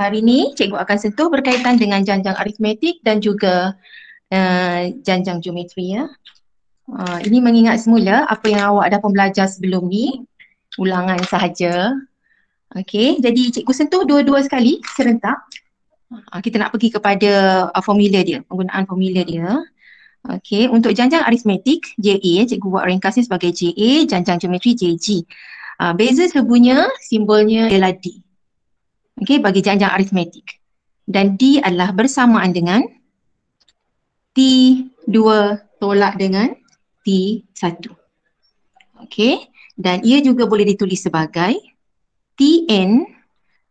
hari ini cikgu akan sentuh berkaitan dengan janjang aritmetik dan juga janjang geometri ya. Ini mengingat semula apa yang awak dah pun belajar sebelum ni, ulangan sahaja. Okey, jadi cikgu sentuh dua-dua sekali serentak. Kita nak pergi kepada formula dia, penggunaan formula dia. Okey, untuk janjang aritmetik JA, cikgu buat ringkasnya sebagai JA, janjang geometri JG. Beza serbunya, simbolnya ialah D. Okey, bagi janjang aritmetik. Dan D adalah bersamaan dengan T2 tolak dengan T1. Okey, dan ia juga boleh ditulis sebagai Tn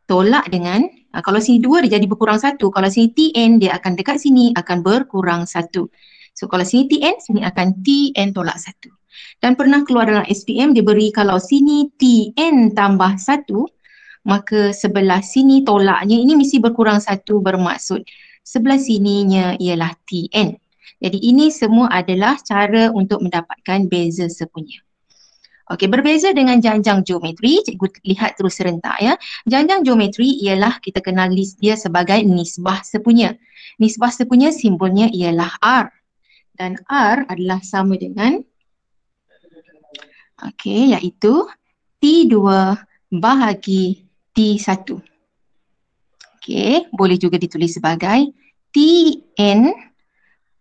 tolak dengan, kalau sini 2 dia jadi berkurang 1, kalau sini Tn dia akan dekat sini akan berkurang 1. So kalau sini Tn, sini akan Tn tolak 1. Dan pernah keluar dalam SPM dia beri kalau sini Tn tambah 1, maka sebelah sini tolaknya ini mesti berkurang 1, bermaksud sebelah sininya ialah Tn. Jadi ini semua adalah cara untuk mendapatkan beza serbunya. Okey, berbeza dengan janjang geometri, cikgu lihat terus serentak ya. Janjang geometri ialah kita kenal list dia sebagai nisbah serbunya. Nisbah serbunya simbolnya ialah R. Dan R adalah sama dengan iaitu T2 bahagi T1. Okey, boleh juga ditulis sebagai Tn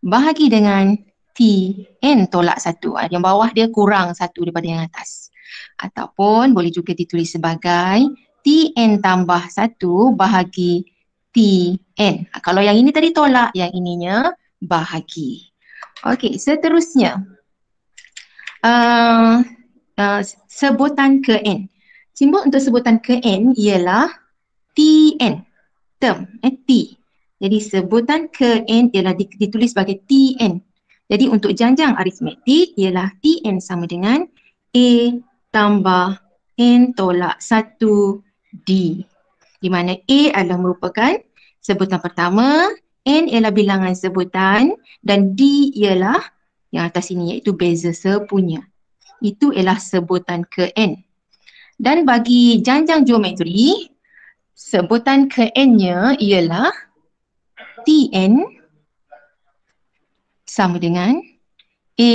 bahagi dengan Tn tolak 1. Yang bawah dia kurang 1 daripada yang atas. Ataupun boleh juga ditulis sebagai Tn tambah 1 bahagi Tn. Kalau yang ini tadi tolak, yang ininya bahagi. Okey, seterusnya. Sebutan ke N. Simbol untuk sebutan ke N ialah Tn. Term, T. Jadi sebutan ke N ialah ditulis sebagai Tn. Jadi untuk janjang aritmetik ialah Tn sama dengan A tambah N tolak 1D. Di mana A adalah merupakan sebutan pertama, N ialah bilangan sebutan dan D ialah yang atas ini iaitu beza serbunya. Itu ialah sebutan ke N. Dan bagi janjang geometri, sebutan ke N-nya ialah Tn sama dengan A,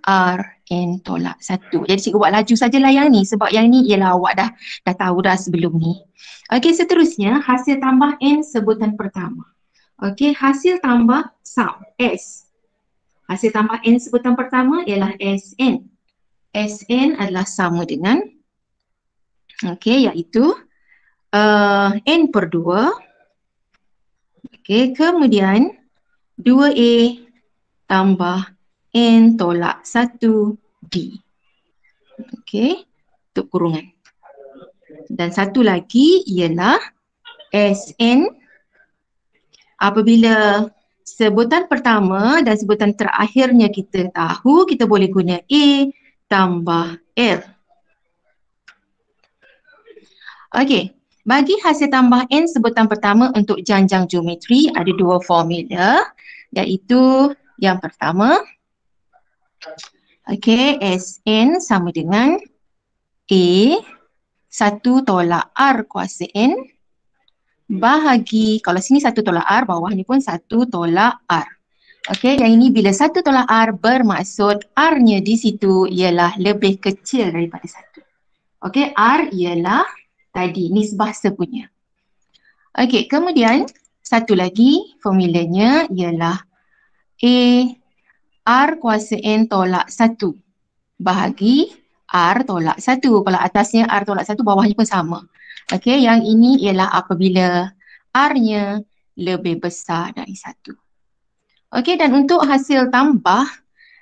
R, N tolak 1. Jadi cikgu buat laju sajalah yang ni sebab yang ni ialah awak dah tahu dah sebelum ni. Okey, seterusnya hasil tambah N sebutan pertama. Okey, hasil tambah sum S. Hasil tambah N sebutan pertama ialah Sn. Sn adalah sama dengan iaitu N per 2. Okey, kemudian 2A tambah N tolak 1D. Okey, untuk kurungan. Dan satu lagi ialah Sn apabila sebutan pertama dan sebutan terakhirnya kita tahu, kita boleh guna A tambah L. Okey, bagi hasil tambah N sebutan pertama untuk janjang geometri ada dua formula, iaitu yang pertama, Sn sama dengan A 1 tolak R kuasa N bahagi, kalau sini 1 tolak R, bawah ni pun 1 tolak R. Okey, yang ini bila 1 tolak R bermaksud R-nya di situ ialah lebih kecil daripada 1. Okey, R ialah tadi nisbah serbunya. Okey, kemudian satu lagi formulanya ialah A R kuasa N tolak 1 bahagi R tolak 1. Kalau atasnya R tolak 1, bawahnya pun sama. Okey, yang ini ialah apabila R-nya lebih besar dari 1. Okey, dan untuk hasil tambah,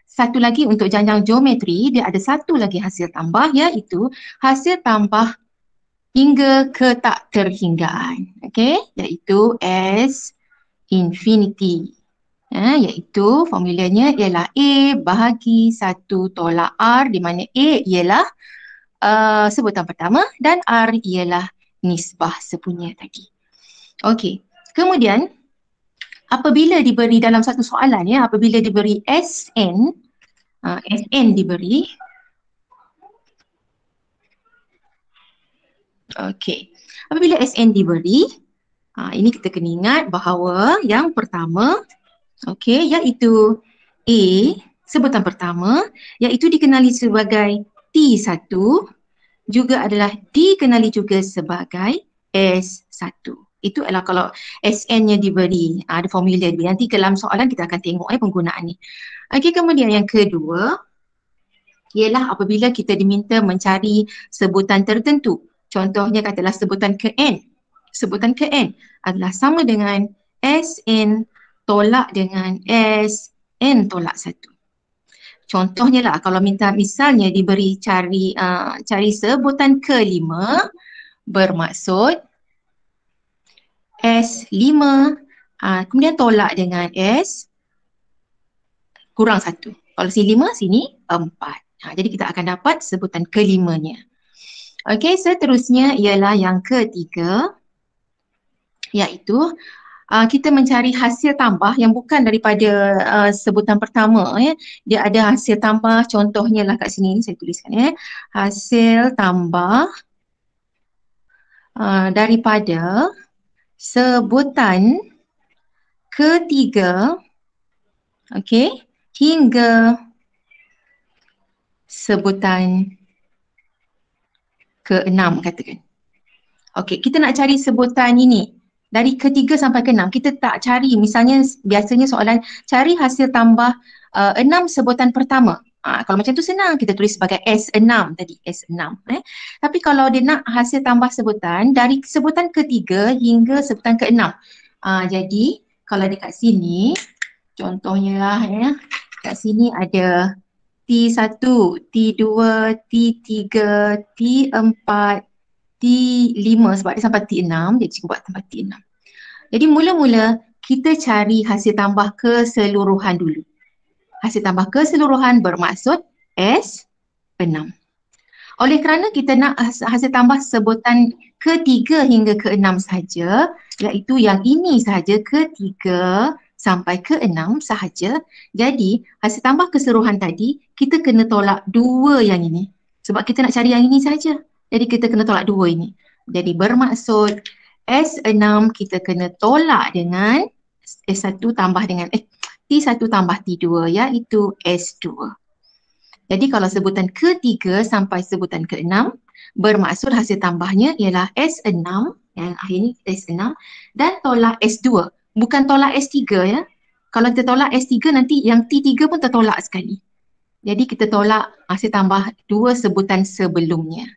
satu lagi untuk janjang geometri, dia ada satu lagi hasil tambah iaitu hasil tambah hingga ke tak terhinggaan. Okey, iaitu S infinity. Iaitu formulanya ialah A bahagi 1 tolak R, di mana A ialah sebutan pertama dan R ialah nisbah serbunya tadi. Okey, kemudian apabila diberi dalam satu soalan apabila diberi Sn, Sn diberi. Okey, apabila Sn diberi, Ini kita kena ingat bahawa yang pertama, okey, iaitu A, sebutan pertama, iaitu dikenali sebagai T1, juga adalah dikenali juga sebagai S1. Itu adalah kalau SN-nya diberi, ada formula dia. Nanti dalam soalan kita akan tengok penggunaan ni. Okey, kemudian yang kedua ialah apabila kita diminta mencari sebutan tertentu. Contohnya katalah sebutan ke N. Sebutan ke N adalah sama dengan SN tolak dengan SN tolak 1. Contohnya lah kalau misalnya diberi cari sebutan ke-5 bermaksud S5 kemudian tolak dengan S kurang 1. Kalau sini 5, sini 4. Jadi kita akan dapat sebutan ke-5-nya. Okey, seterusnya ialah yang ketiga, iaitu kita mencari hasil tambah yang bukan daripada sebutan pertama. Dia ada hasil tambah, contohnya lah kat sini saya tuliskan. Hasil tambah daripada sebutan ketiga, okey, hingga sebutan ke-6 katakan. Okey, kita nak cari sebutan ini dari ketiga sampai ke-6. Kita tak cari, misalnya biasanya soalan cari hasil tambah 6 sebutan pertama. Kalau macam tu senang, kita tulis sebagai S6 tadi, S6. Tapi kalau dia nak hasil tambah sebutan dari sebutan ketiga hingga sebutan ke-6. Jadi kalau dekat sini, contohnya lah kat sini ada T1, T2, T3, T4, T5 sebab dia sampai T6, jadi cikgu buat sampai T6. Jadi mula-mula kita cari hasil tambah keseluruhan dulu. Hasil tambah keseluruhan bermaksud S6. Oleh kerana kita nak hasil tambah sebutan ketiga hingga ke-6 sahaja, iaitu yang ini sahaja, ketiga sampai ke-6 sahaja. Jadi hasil tambah keseluruhan tadi kita kena tolak 2 yang ini. Sebab kita nak cari yang ini sahaja. Jadi kita kena tolak 2 ini. Jadi bermaksud S6 kita kena tolak dengan S1 tambah dengan T1 tambah T2 iaitu S2. Jadi kalau sebutan ketiga sampai sebutan ke-6 bermaksud hasil tambahnya ialah S6, yang akhir ni S6 dan tolak S2. Bukan tolak S3 ya. Kalau kita tolak S3 nanti yang T3 pun tertolak sekali. Jadi kita tolak hasil tambah 2 sebutan sebelumnya.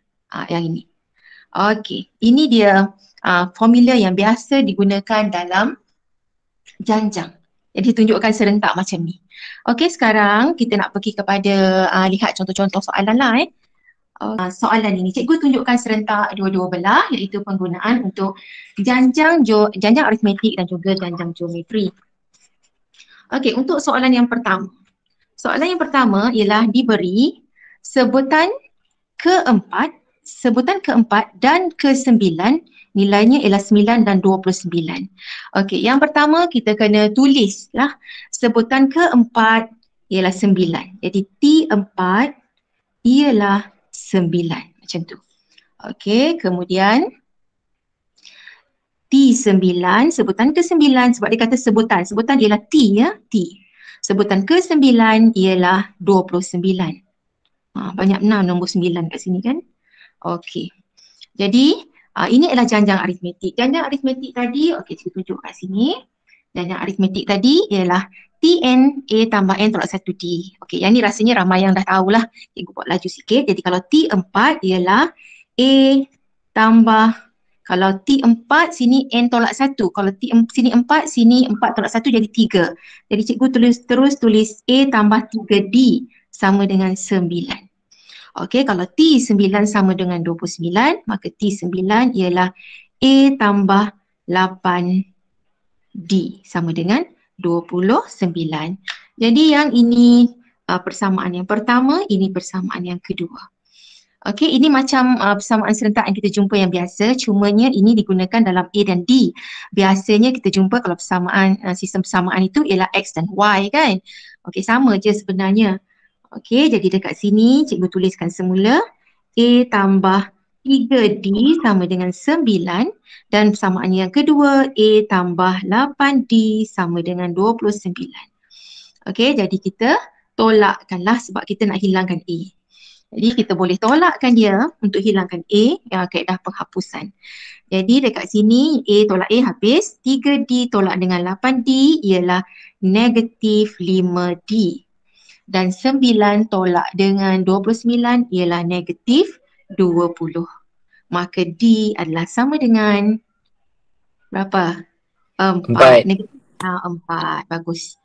Yang ini. Okey, ini dia formula yang biasa digunakan dalam janjang. Jadi tunjukkan serentak macam ni. Okey, sekarang kita nak pergi kepada lihat contoh-contoh soalan lah. Soalan ini cikgu tunjukkan serentak dua-dua belah, iaitu penggunaan untuk janjang aritmetik dan juga janjang geometri. Okey, untuk soalan yang pertama. Soalan yang pertama ialah diberi sebutan keempat dan ke-9, nilainya ialah 9 dan 29. Okey, yang pertama kita kena tulis lah sebutan keempat ialah 9. Jadi T4 ialah 9 macam tu. Okey, kemudian T9, sebutan ke-9 sebab dia kata sebutan ialah T T. Sebutan ke-9 ialah 29. Banyak benar nombor 9 kat sini kan. Okey. Jadi ini adalah janjang aritmetik. Janjang aritmetik tadi, okey saya tunjuk kat sini. Janjang aritmetik tadi ialah Tn A tambah N tolak 1D. Okey, yang ni rasanya ramai yang dah tahulah. Cikgu buat laju sikit. Jadi kalau T4 ialah A tambah, kalau T4 sini N tolak 1. Kalau sini 4, sini 4 tolak 1 jadi 3. Jadi cikgu terus tulis A tambah 3D sama dengan 9. Okey, kalau T9 sama dengan 29, maka T9 ialah A tambah 8D sama dengan 29. Jadi yang ini persamaan yang pertama, ini persamaan yang kedua. Okey, ini macam persamaan serentak yang kita jumpa yang biasa, cumanya ini digunakan dalam A dan D. Biasanya kita jumpa kalau persamaan, sistem persamaan itu ialah X dan Y kan. Okey, sama je sebenarnya. Okey, jadi dekat sini cikgu tuliskan semula A tambah 3D sama dengan 9 dan persamaan yang kedua A tambah 8D sama dengan 29. Okey, jadi kita tolakkanlah sebab kita nak hilangkan A. Jadi kita boleh tolakkan dia untuk hilangkan A, yang kaedah penghapusan. Jadi dekat sini A tolak A habis, 3D tolak dengan 8D ialah negatif 5D. Dan 9 tolak dengan 29 ialah negatif 20. Maka D adalah sama dengan berapa? 4. Empat. Negatif 4. Bagus.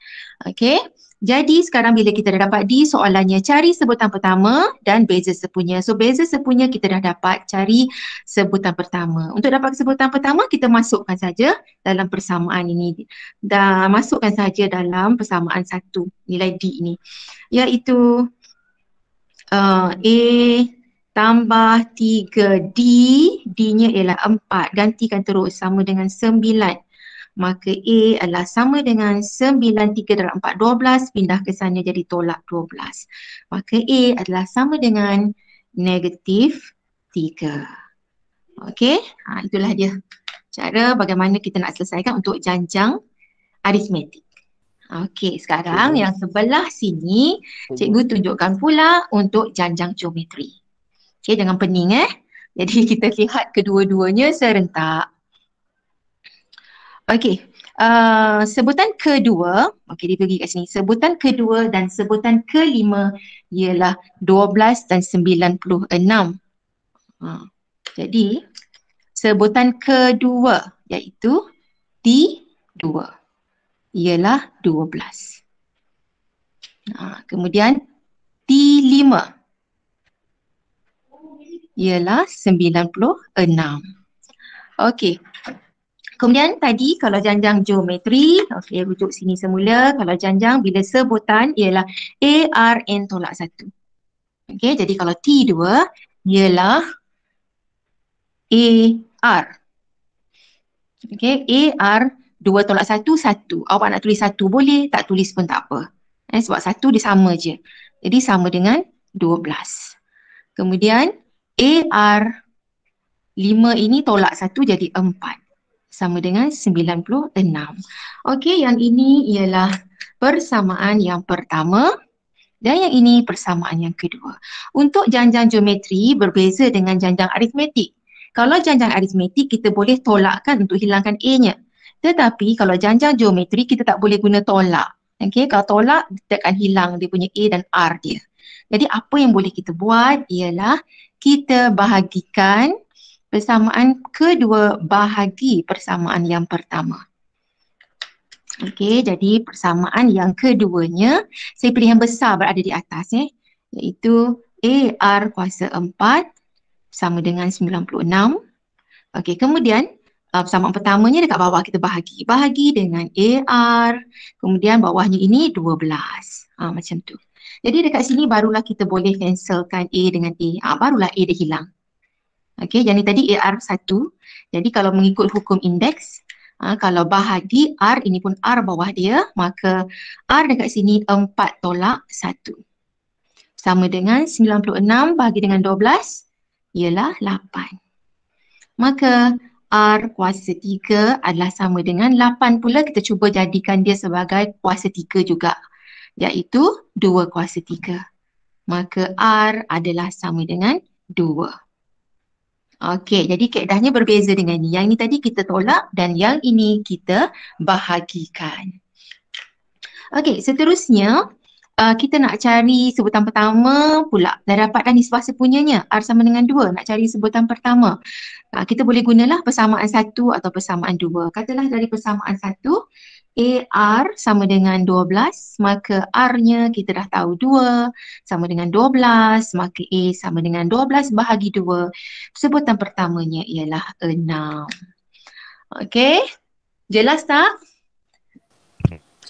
Okey. Jadi sekarang bila kita dah dapat D, soalannya cari sebutan pertama dan beza sepunya. So beza sepunya kita dah dapat, cari sebutan pertama. Untuk dapat sebutan pertama kita masukkan saja dalam persamaan ini. Dan masukkan saja dalam persamaan 1, nilai D ini. Iaitu A tambah 3D, D-nya ialah 4, gantikan terus sama dengan 9. Maka A adalah sama dengan 9, 3 darab 4, 12, pindah ke sana jadi tolak 12. Maka A adalah sama dengan negatif 3. Okey, itulah dia cara bagaimana kita nak selesaikan untuk janjang aritmetik. Okey, sekarang yang sebelah sini cikgu tunjukkan pula untuk janjang geometri. Okey, jangan pening Jadi kita lihat kedua-duanya serentak. Okey, sebutan kedua, okey dia pergi kat sini. Sebutan kedua dan sebutan kelima ialah 12 dan 96. Jadi sebutan kedua iaitu D2 ialah 12. Kemudian T5 ialah 96. Okey. Kemudian tadi kalau janjang geometri, okey rujuk sini semula. Kalau janjang bila sebutan ialah ARN tolak 1. Okey, jadi kalau T2 ialah AR. Okey, AR 2 tolak 1, 1. Awak nak tulis 1 boleh, tak tulis pun tak apa. Sebab 1 dia sama je. Jadi sama dengan 12. Kemudian AR 5 ini tolak 1 jadi 4. Sama dengan 96. Okey, yang ini ialah persamaan yang pertama dan yang ini persamaan yang kedua. Untuk janjang geometri berbeza dengan janjang aritmetik. Kalau janjang aritmetik kita boleh tolakkan untuk hilangkan A-nya. Tetapi kalau janjang geometri kita tak boleh guna tolak. Okey, kalau tolak kita akan hilang dia punya A dan R dia. Jadi apa yang boleh kita buat ialah kita bahagikan persamaan kedua bahagi persamaan yang pertama. Okey, jadi persamaan yang keduanya saya pilih yang besar berada di atas iaitu AR kuasa 4 sama dengan 96. Okey, kemudian persamaan pertamanya dekat bawah kita bahagi. Bahagi dengan AR, kemudian bawahnya ini 12. Macam tu. Jadi dekat sini barulah kita boleh cancelkan A dengan A. Barulah A dia hilang. Okey, jadi tadi AR 1. Jadi kalau mengikut hukum indeks, kalau bahagi R, ini pun R bawah dia, maka R dekat sini 4 tolak 1. Sama dengan 96 bahagi dengan 12 ialah 8. Maka R kuasa 3 adalah sama dengan 8 pula, kita cuba jadikan dia sebagai kuasa 3 juga, iaitu 2 kuasa 3. Maka R adalah sama dengan 2. Okey, jadi kaedahnya berbeza dengan ni. Yang ini tadi kita tolak dan yang ini kita bahagikan. Okey, seterusnya kita nak cari sebutan pertama pula. Dah dapat dah nisbah sepunyanya. R sama dengan 2. Nak cari sebutan pertama. Kita boleh gunalah persamaan 1 atau persamaan 2. Katalah dari persamaan 1, AR sama dengan 12, maka R-nya kita dah tahu 2 sama dengan 12, maka A sama dengan 12 bahagi 2. Sebutan pertamanya ialah 6. Okey, jelas tak?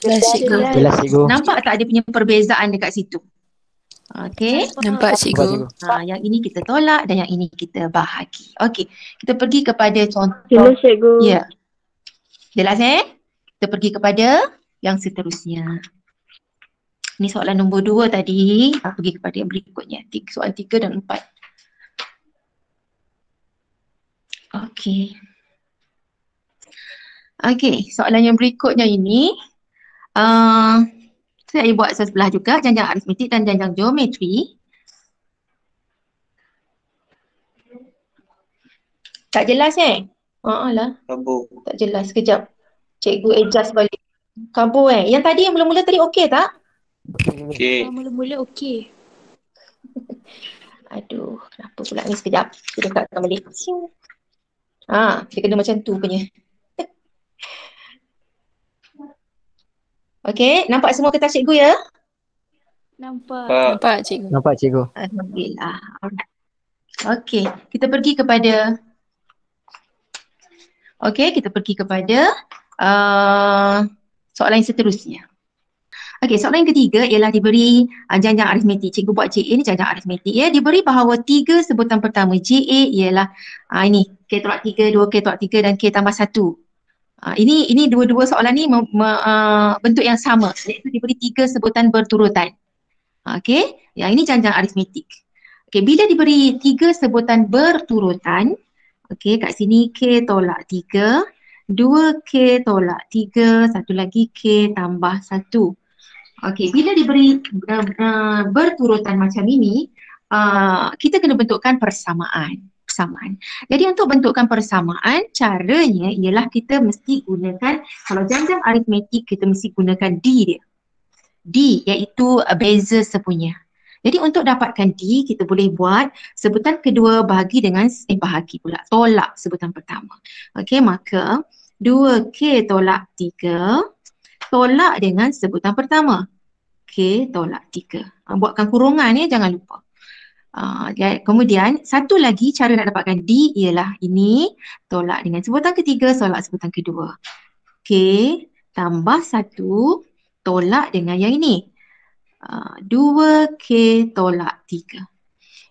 Jelas cikgu. Jelas cikgu. Nampak tak ada punya perbezaan dekat situ? Okey. Nampak cikgu. Yang ini kita tolak dan yang ini kita bahagi. Okey, kita pergi kepada contoh. Jelas cikgu. Ya. Jelas Kita pergi kepada yang seterusnya. Ini soalan nombor 2 tadi. Pergi kepada yang berikutnya. Soalan 3 dan 4. Okey. Okey, soalan yang berikutnya ini saya buat sebelah juga janjang aritmetik dan janjang geometri. Tak jelas lah. Kabur. Tak jelas. Sekejap. Cikgu adjust balik. Kabur Yang tadi yang mula-mula tadi okey tak? Okey. Mula-mula okey. Aduh, kenapa pula ni sekejap. Kita dekatkan balik. Dia kena macam tu punya. Okey, nampak semua kertas cikgu ya? Nampak. Nampak. Nampak cikgu. Nampak cikgu. Alhamdulillah. Alright. Okey, kita pergi kepada soalan yang seterusnya. Okey, soalan yang ketiga ialah diberi janjang aritmetik. Cikgu buat JA ni janjang aritmetik ya. Diberi bahawa 3 sebutan pertama JA ialah ini K tolak 3, 2K tolak 3 dan K tambah 1. Ini dua-dua soalan ni bentuk yang sama, iaitu diberi 3 sebutan berturutan. Okey, yang ini janjang aritmetik. Okey, bila diberi 3 sebutan berturutan, okey, kat sini K tolak 3, 2K tolak 3, satu lagi K tambah 1. Okey, bila diberi berturutan macam ini, kita kena bentukkan persamaan. Jadi untuk bentukkan persamaan, caranya ialah kita mesti gunakan, kalau janjang aritmetik kita mesti gunakan D dia. D iaitu beza sepunya. Jadi untuk dapatkan D, kita boleh buat sebutan kedua bahagi dengan, tolak sebutan pertama. Okey, maka 2K tolak 3 tolak dengan sebutan pertama. K tolak 3. Buatkan kurungan ya, jangan lupa. Kemudian satu lagi cara nak dapatkan D ialah ini tolak dengan sebutan ketiga, tolak sebutan kedua. K tambah 1 tolak dengan yang ini. 2K tolak 3.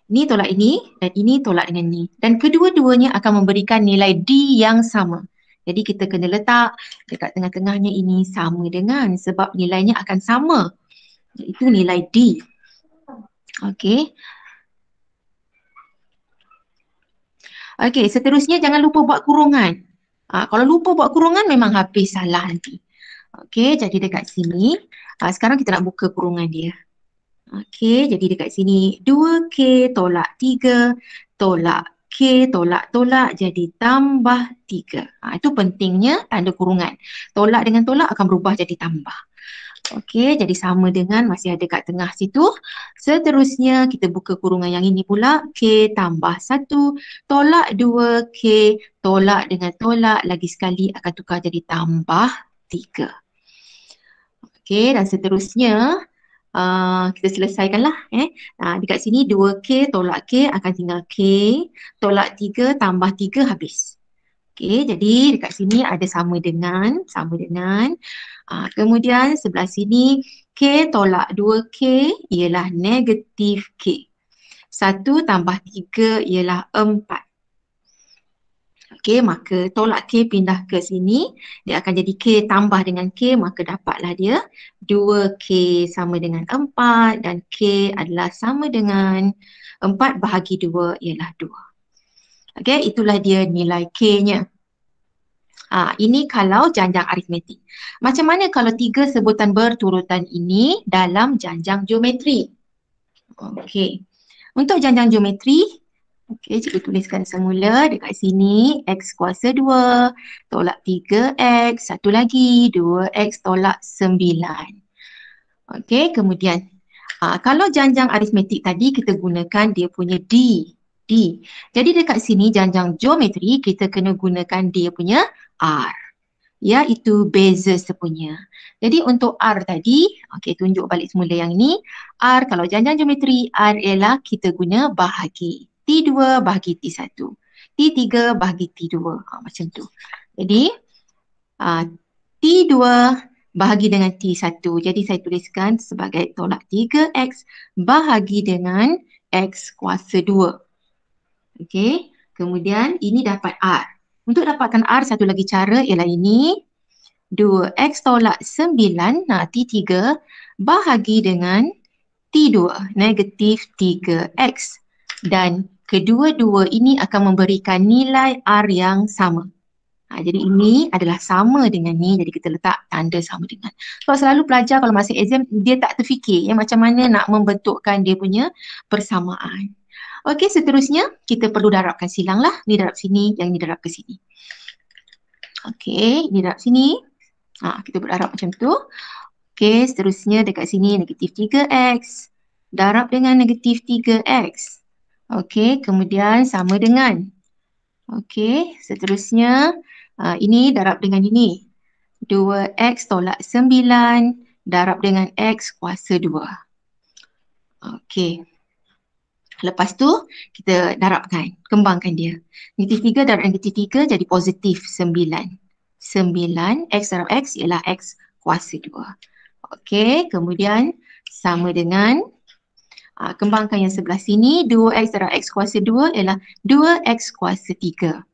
Ini tolak ini dan ini tolak dengan ini. Dan kedua-duanya akan memberikan nilai D yang sama. Jadi kita kena letak dekat tengah-tengahnya ini sama dengan, sebab nilainya akan sama. Iaitu nilai D. Okey. Okey, seterusnya jangan lupa buat kurungan. Kalau lupa buat kurungan memang habis salah nanti. Okey, jadi dekat sini, sekarang kita nak buka kurungan dia. Okey, jadi dekat sini 2K tolak 3 tolak K tolak jadi tambah 3. Itu pentingnya tanda kurungan. Tolak dengan tolak akan berubah jadi tambah. Okey, jadi sama dengan masih ada kat tengah situ. Seterusnya kita buka kurungan yang ini pula. K tambah 1 tolak 2K tolak dengan tolak lagi sekali akan tukar jadi tambah 3. Okey, dan seterusnya kita selesaikanlah. Dekat sini 2K tolak K akan tinggal K tolak 3 tambah 3 habis. Okey, jadi dekat sini ada sama dengan. Kemudian sebelah sini K tolak 2K ialah negatif K. 1 tambah 3 ialah 4. Okey, maka tolak K pindah ke sini, dia akan jadi K tambah dengan K, maka dapatlah dia 2K sama dengan 4 dan K adalah sama dengan 4 bahagi 2 ialah 2. Okey, itulah dia nilai K-nya. Ini kalau janjang aritmetik. Macam mana kalau 3 sebutan berturutan ini dalam janjang geometri? Okey. Untuk janjang geometri, cikgu tuliskan semula dekat sini X kuasa 2 tolak 3X, satu lagi 2X tolak 9. Okey, kemudian kalau janjang aritmetik tadi kita gunakan dia punya D. Jadi dekat sini janjang geometri kita kena gunakan dia punya R, iaitu beza sepunya. Jadi untuk R tadi, okey, tunjuk balik semula yang ini. R kalau janjang geometri, R ialah kita guna bahagi. T2 bahagi T1. T3 bahagi T2. Macam tu. Jadi T2 bahagi dengan T1. Jadi saya tuliskan sebagai tolak 3X bahagi dengan X kuasa 2. Okey, kemudian ini dapat R. Untuk dapatkan R, satu lagi cara ialah ini. 2X tolak 9, T3 bahagi dengan T2, negatif 3X. Dan kedua-dua ini akan memberikan nilai R yang sama. Jadi ini adalah sama dengan ni, jadi kita letak tanda sama dengan. Sebab selalu pelajar kalau masa exam dia tak terfikir macam mana nak membentukkan dia punya persamaan. Okey, seterusnya kita perlu darabkan silang lah. Ni darab sini, yang ni darab ke sini. Okey, ni darab sini. Kita berdarab macam tu. Okey, seterusnya dekat sini negatif 3x. Darab dengan negatif 3x. Okey, kemudian sama dengan. Okey, seterusnya ini darab dengan ini. 2x tolak 9 darab dengan x kuasa 2. Okey. Lepas tu kita darabkan, kembangkan dia. Negatif 3 darab negatif 3 jadi positif 9. 9 x darab x ialah x kuasa 2. Okey, kemudian sama dengan kembangkan yang sebelah sini, 2x darab x kuasa 2 ialah 2x kuasa 3.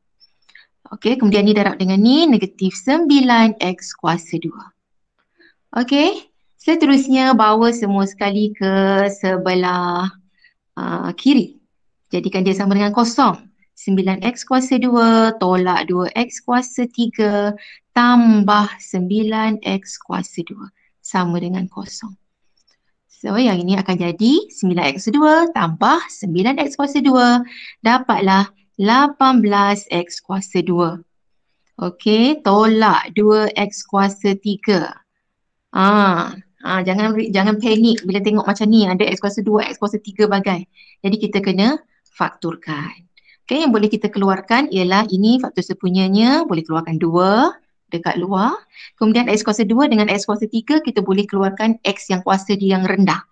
Okey, kemudian ni darab dengan ni, negatif 9x kuasa 2. Okey, seterusnya bawa semua sekali ke sebelah kiri. Jadikan dia sama dengan kosong. 9x kuasa 2 tolak 2x kuasa 3 tambah 9x kuasa 2. Sama dengan kosong. So, yang ini akan jadi 9x kuasa 2 tambah 9x kuasa 2. Dapatlah 18x kuasa 2. Okey, tolak 2x kuasa 3. Jangan panik bila tengok macam ni ada x kuasa 2, x kuasa 3 bagai. Jadi kita kena fakturkan. Okey, yang boleh kita keluarkan ialah ini faktor sepunyanya, boleh keluarkan 2 dekat luar. Kemudian x kuasa 2 dengan x kuasa 3 kita boleh keluarkan x yang kuasa dia yang rendah.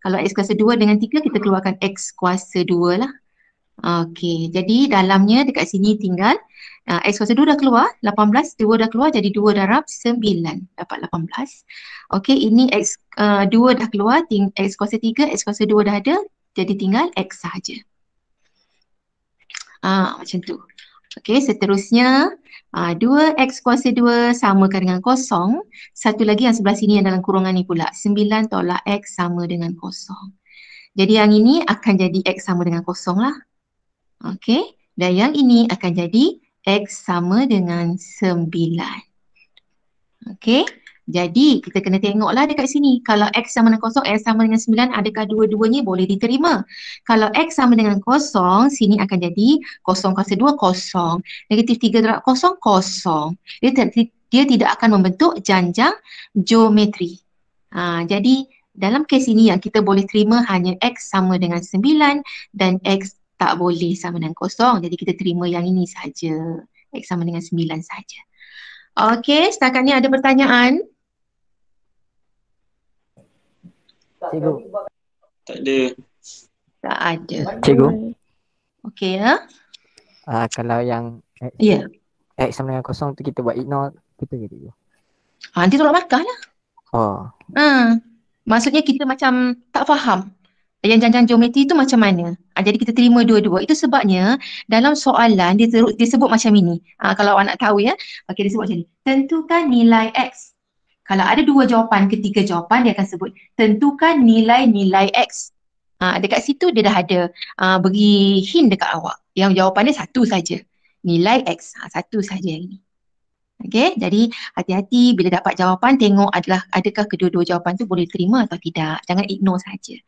Kalau x kuasa 2 dengan 3 kita keluarkan x kuasa 2 lah. Okey, jadi dalamnya dekat sini tinggal x kuasa 2 dah keluar, 18, 2 dah keluar jadi 2 darab 9 dapat 18. Okey, ini x 2 dah keluar, x kuasa 3, x kuasa 2 dah ada, jadi tinggal x sahaja. Macam tu. Okey, seterusnya 2x kuasa 2 samakan dengan kosong. Satu lagi yang sebelah sini yang dalam kurungan ni pula, 9 tolak x sama dengan kosong. Jadi yang ini akan jadi x sama dengan kosong lah. Okey, dan yang ini akan jadi x sama dengan 9. Okey, jadi kita kena tengoklah dekat sini. Kalau x sama dengan kosong, x sama dengan 9, adakah dua-duanya boleh diterima? Kalau x sama dengan kosong, sini akan jadi kosong kuasa 2, kosong. Negatif 3 darab kosong, kosong. Dia tidak akan membentuk janjang geometri. Jadi dalam kes ini yang kita boleh terima hanya x sama dengan 9 dan x tak boleh sama dengan kosong. Jadi kita terima yang ini saja. X sama dengan 9 saja. Okey, setakat ni ada pertanyaan? Cikgu. Tak ada. Tak ada. Cikgu. Okey ya. Kalau yang X, Ya. X sama dengan kosong tu kita buat ignore, kita ke cikgu? Nanti tolak markah lah. Oh. Maksudnya kita macam tak faham yang janjang geometri tu macam mana. Jadi kita terima dua-dua. Itu sebabnya dalam soalan dia sebut macam ini. Kalau awak nak tahu ya. Okey, dia sebut macam ni. Tentukan nilai X. Kalau ada dua jawapan, ketiga jawapan dia akan sebut tentukan nilai-nilai X. Dekat situ dia dah ada bagi hint dekat awak. Yang jawapannya satu saja. Nilai X. Satu saja yang ini. Okey, jadi hati-hati bila dapat jawapan tengok adakah kedua-dua jawapan tu boleh terima atau tidak. Jangan ignore saja.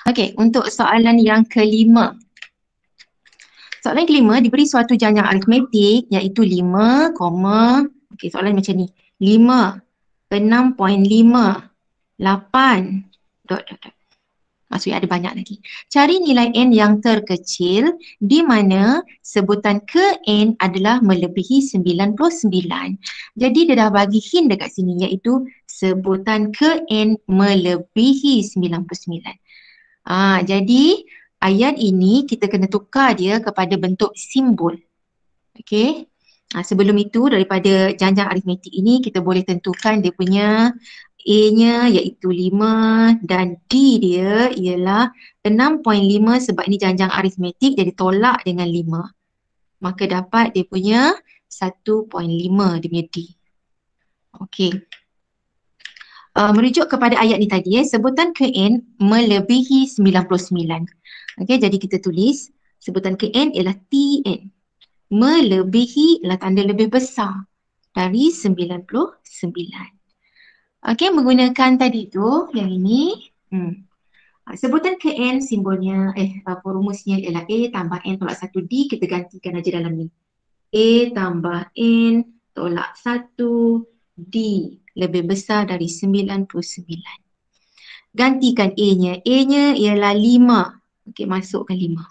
Okey, untuk soalan yang kelima. Soalan kelima diberi suatu janjang aritmetik iaitu 5, okey, soalan macam ni. 5, 6.5, 8, maksudnya ada banyak lagi. Cari nilai n yang terkecil di mana sebutan ke n adalah melebihi 99. Jadi dia dah bagi hint dekat sini iaitu sebutan ke n melebihi 99. Jadi ayat ini kita kena tukar dia kepada bentuk simbol. Okey. Sebelum itu daripada janjang aritmetik ini kita boleh tentukan dia punya A-nya iaitu 5 dan D dia ialah 6.5 sebab ini janjang aritmetik jadi tolak dengan 5. Maka dapat dia punya 1.5 dia punya D. Okey. Merujuk kepada ayat ni tadi sebutan ke N melebihi 99. Okey, jadi kita tulis Sebutan Kn ialah Tn. Melebihi ialah tanda lebih besar dari 99. Okey, menggunakan tadi tu, yang ini. Sebutan Kn simbolnya, rumusnya ialah A tambah N tolak 1D. Kita gantikan aja dalam ni. A tambah N tolak 1D lebih besar dari 99. Gantikan A-nya. A-nya ialah 5. Okey, masukkan 5.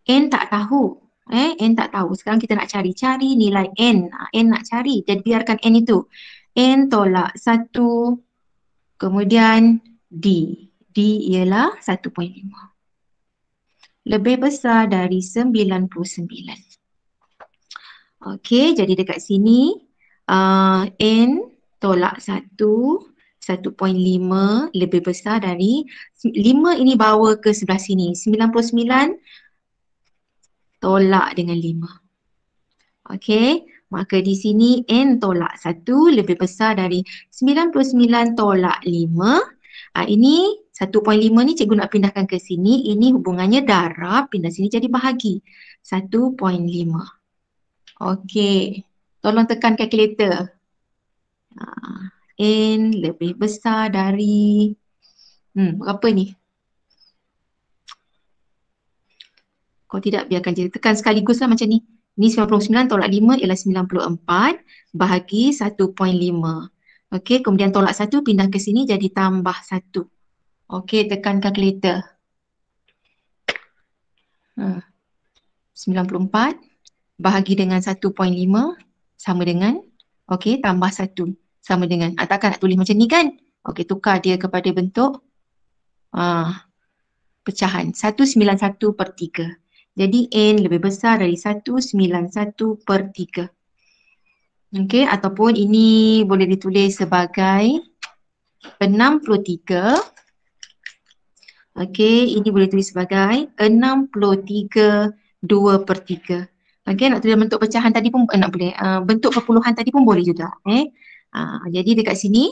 N tak tahu. N tak tahu. Sekarang kita nak cari nilai N. N nak cari. Jadi biarkan N itu. N tolak 1. Kemudian D. D ialah 1.5. Lebih besar dari 99. Okey, jadi dekat sini N tolak 1, 1.5 lebih besar dari 5 ini bawa ke sebelah sini. 99 tolak dengan 5. Okey, maka di sini N tolak 1 lebih besar dari 99 tolak 5. Ini 1.5 ni cikgu nak pindahkan ke sini. Ini hubungannya darab, pindah sini jadi bahagi. 1.5. Okey, tolong tekan kalkulator. N lebih besar dari berapa ni? Kalau tidak, biarkan je. Tekan sekaligus lah macam ni. Ni 99 tolak 5 ialah 94 bahagi 1.5. Okey, kemudian tolak 1 pindah ke sini jadi tambah 1. Okey, tekan kalkulator. 94 bahagi dengan 1.5 sama dengan, okey, tambah 1 sama dengan, takkan nak tulis macam ni kan? Okey, tukar dia kepada bentuk pecahan. 191/3. Jadi N lebih besar dari 191/3. Okey, ataupun ini boleh ditulis sebagai 63. Okey, ini boleh tulis sebagai 63 2/3. Okey, nak tulis bentuk pecahan tadi pun nak boleh. Bentuk perpuluhan tadi pun boleh juga. Jadi dekat sini,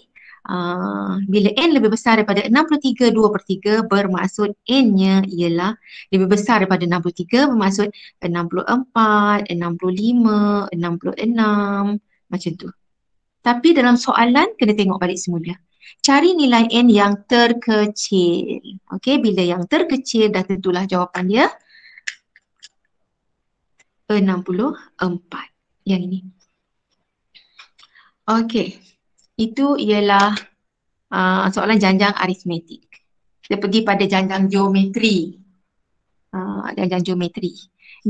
bila N lebih besar daripada 63 2/3 bermaksud N-nya ialah lebih besar daripada 63, bermaksud 64, 65, 66, macam tu. Tapi dalam soalan kena tengok balik semula. Cari nilai N yang terkecil. Okey, bila yang terkecil dah tentulah jawapan dia 64. Yang ini. Okey, itu ialah soalan janjang aritmetik. Kita pergi pada janjang geometri. Janjang geometri.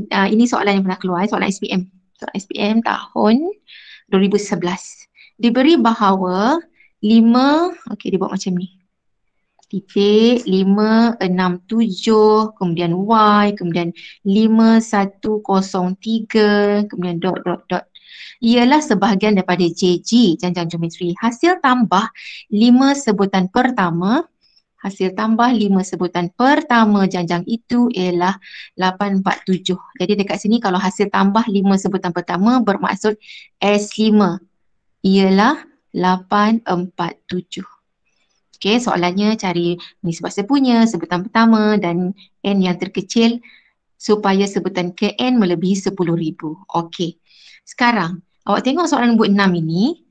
Ini soalan yang pernah keluar, soalan SPM. Soalan SPM tahun 2011. Diberi bahawa 5, okey, dia buat macam ni. Titik 567, kemudian Y, kemudian 5103, kemudian dot dot dot. Ialah sebahagian daripada JG, janjang geometri. Hasil tambah 5 sebutan pertama, janjang itu ialah 847. Jadi dekat sini kalau hasil tambah 5 sebutan pertama bermaksud S5 ialah 847. Okey, soalannya cari nisbah sepunya, sebutan pertama dan N yang terkecil supaya sebutan Kn melebihi 10,000. Okey. Sekarang, awak tengok soalan nombor 6 ini,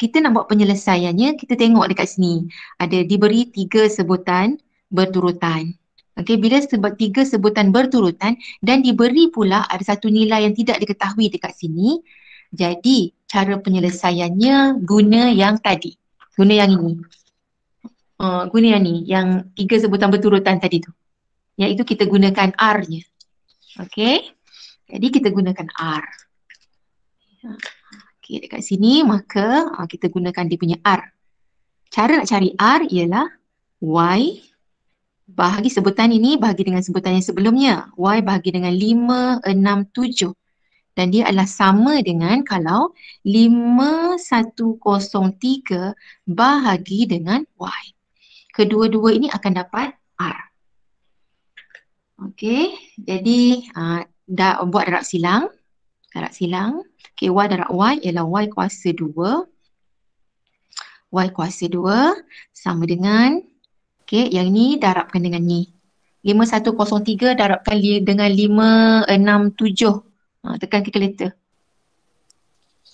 kita nak buat penyelesaiannya, kita tengok dekat sini. Ada diberi 3 sebutan berturutan. Okey, bila 3 sebutan berturutan dan diberi pula ada satu nilai yang tidak diketahui dekat sini, jadi cara penyelesaiannya guna yang tadi. Guna yang ini. Guna yang ni, yang 3 sebutan berturutan tadi tu. Iaitu kita gunakan R-nya. Okey. Jadi kita gunakan R. Okey, dekat sini maka kita gunakan dia punya R. Cara nak cari R ialah Y bahagi sebutan ini bahagi dengan sebutan yang sebelumnya. Y bahagi dengan 567. Dan dia adalah sama dengan kalau 5103 bahagi dengan Y. Kedua-dua ini akan dapat R. Okey, jadi dah buat darab silang. Okey, Y darab Y ialah Y kuasa 2. Y kuasa 2 sama dengan, okey, yang ni darabkan dengan ni. 5103 darabkan dengan 567. Tekan kalkulator.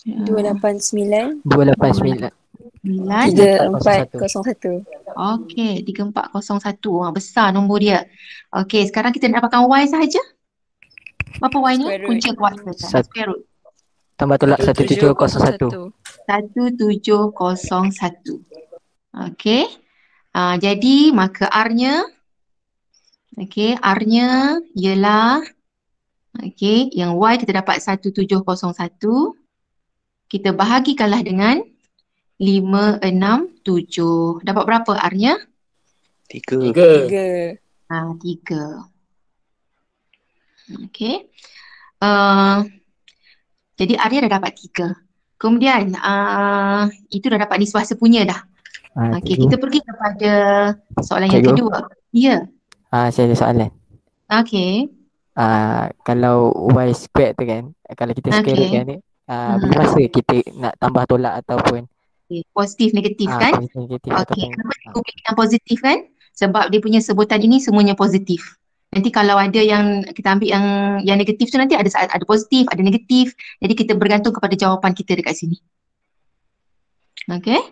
289 289 3401. Okey, 3401. Besar nombor dia. Okey, sekarang kita nak dapatkan Y sahaja. Berapa Y ni? Square root. Punca kuasa. Square root. tambah tolak 1701. 1701. Okey. Jadi maka R-nya, okey, R-nya ialah, okey, yang Y kita dapat 1701. Kita bahagikanlah dengan 567. Dapat berapa R-nya? 3. 3. 3. Okey. Jadi R-nya dah dapat 3. Kemudian itu dah dapat nisbah sepunya dah. Okey, kita pergi kepada soalan yang Cikgu. kedua. Ya. Saya ada soalan. Okey. Kalau Y square tu kan, kalau kita square root kan ni, bila masa kita nak tambah tolak ataupun Positif, negatif kan? positif, negatif Okey, ataupun kenapa cikgu pilih yang positif kan? Sebab dia punya sebutan ini semuanya positif. Nanti kalau ada yang kita ambil yang negatif tu nanti ada positif, ada negatif. Jadi kita bergantung kepada jawapan kita dekat sini. Okey?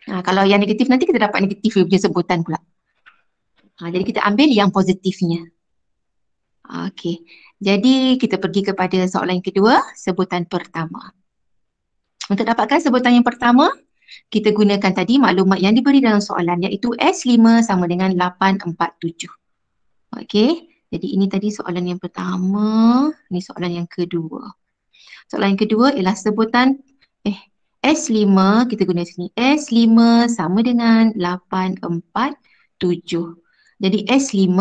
Kalau yang negatif nanti kita dapat negatif dia punya sebutan pula. Jadi kita ambil yang positifnya. Okey. Jadi kita pergi kepada soalan yang kedua, sebutan pertama. Untuk dapatkan sebutan yang pertama, kita gunakan tadi maklumat yang diberi dalam soalan iaitu S5 sama dengan 847. Okey. Jadi ini tadi soalan yang pertama, ini soalan yang kedua. Soalan yang kedua ialah sebutan S5, kita guna sini. S5 sama dengan 847. Jadi S5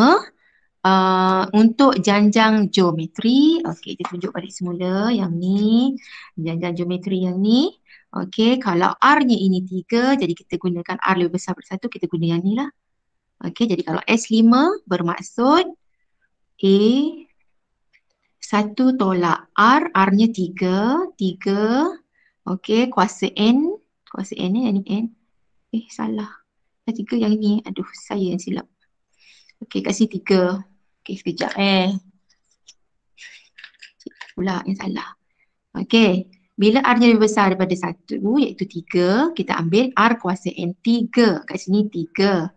untuk janjang geometri, okey, kita tunjuk balik semula yang ni, janjang geometri yang ni. Okey, kalau R-nya ini 3, jadi kita gunakan R lebih besar daripada 1, kita guna yang ni lah. Okey, jadi kalau S5 bermaksud A 1 tolak R, R-nya 3, okey, kuasa N ni, yang ni N. Salah. Yang 3 yang ni, aduh, saya yang silap. Okey, kat sini 3. Okey, sekejap pula yang salah. Okey, bila R-nya lebih besar daripada 1 iaitu 3, kita ambil R kuasa N 3. Kat sini 3.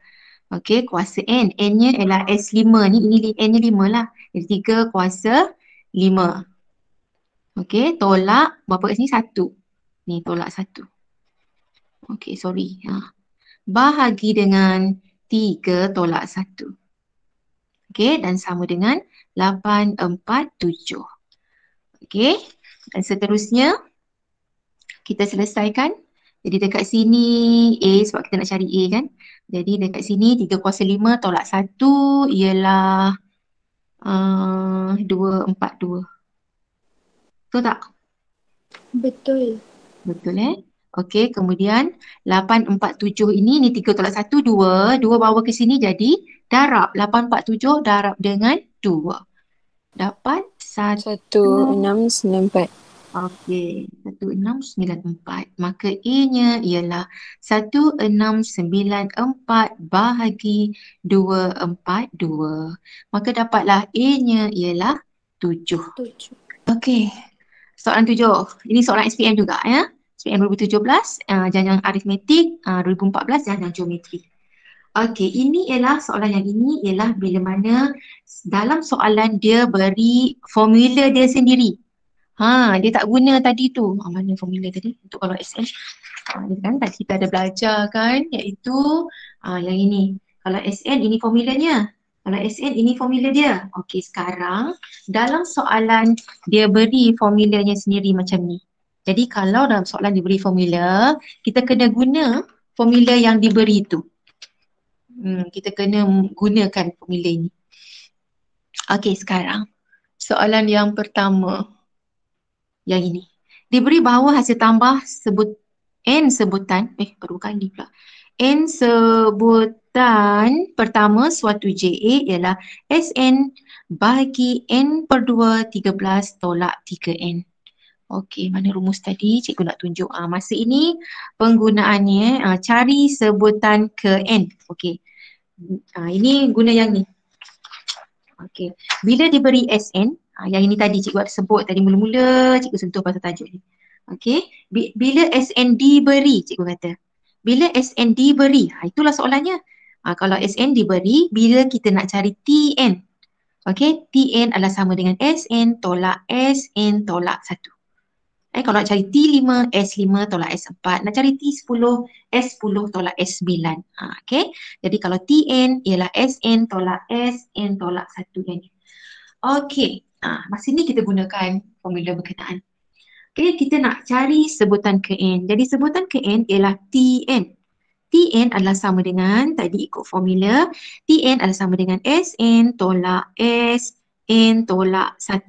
Okey, kuasa N. N-nya ialah S5 ni, ini N-nya 5 lah. Jadi 3 kuasa 5. Okey, tolak berapa kat sini? 1. Ni tolak 1. Okey, sorry. Bahagi dengan 3 tolak 1. Okey, dan sama dengan 847. Okey, dan seterusnya kita selesaikan. Jadi dekat sini A sebab kita nak cari A kan. Jadi dekat sini 3 kuasa 5 tolak 1 ialah 242. Betul tak? Betul. Betul Okey, kemudian 847 ini 3 tolak 1, 2. 2 bawa ke sini jadi darab. 847 darab dengan 2. Dapat 1694. Okey, 1694. Maka A-nya ialah 1694 bahagi 242. Maka dapatlah A-nya ialah 7. 7. Okey, soalan 7. Ini soalan SPM juga ya. SPM 2017, janjang aritmetik, 2014 janjang geometri. Okey, ini ialah soalan yang ini ialah bila mana dalam soalan dia beri formula dia sendiri. Dia tak guna tadi tu. Mana formula tadi? Untuk kalau SL. Kan tadi kita ada belajar kan, iaitu yang ini. Kalau SL ini formulanya. Kalau SL ini formula dia. Okey, sekarang dalam soalan dia beri formulanya sendiri macam ni. Jadi kalau dalam soalan diberi formula, kita kena guna formula yang diberi tu. Kita kena gunakan formula ini. Okey, sekarang soalan yang pertama. Yang ini. Diberi bahawa hasil tambah N sebutan, baru kali pula. N sebutan pertama suatu JA ialah SN bagi N per 2, 13 tolak 3N. Okey, mana rumus tadi? Cikgu nak tunjuk. Masa ini penggunaannya cari sebutan ke N. Okey. Ini guna yang ni. Okey. Bila diberi SN, yang ini tadi cikgu ada sebut tadi mula-mula cikgu sentuh pasal tajuk ni. Okey. Bila SN diberi, cikgu kata. Bila SN diberi, itulah soalannya. Kalau SN diberi, bila kita nak cari TN. Okey, TN adalah sama dengan SN tolak SN tolak 1. Kalau nak cari T5, S5 tolak S4. Nak cari T10, S10 tolak S9. Okey. Jadi kalau TN ialah SN tolak SN tolak 1 yang ni. Okey. Masa ni kita gunakan formula berkenaan. Okey, kita nak cari sebutan ke N. Jadi sebutan ke N ialah TN. TN adalah sama dengan, tadi ikut formula, TN adalah sama dengan SN tolak SN tolak 1.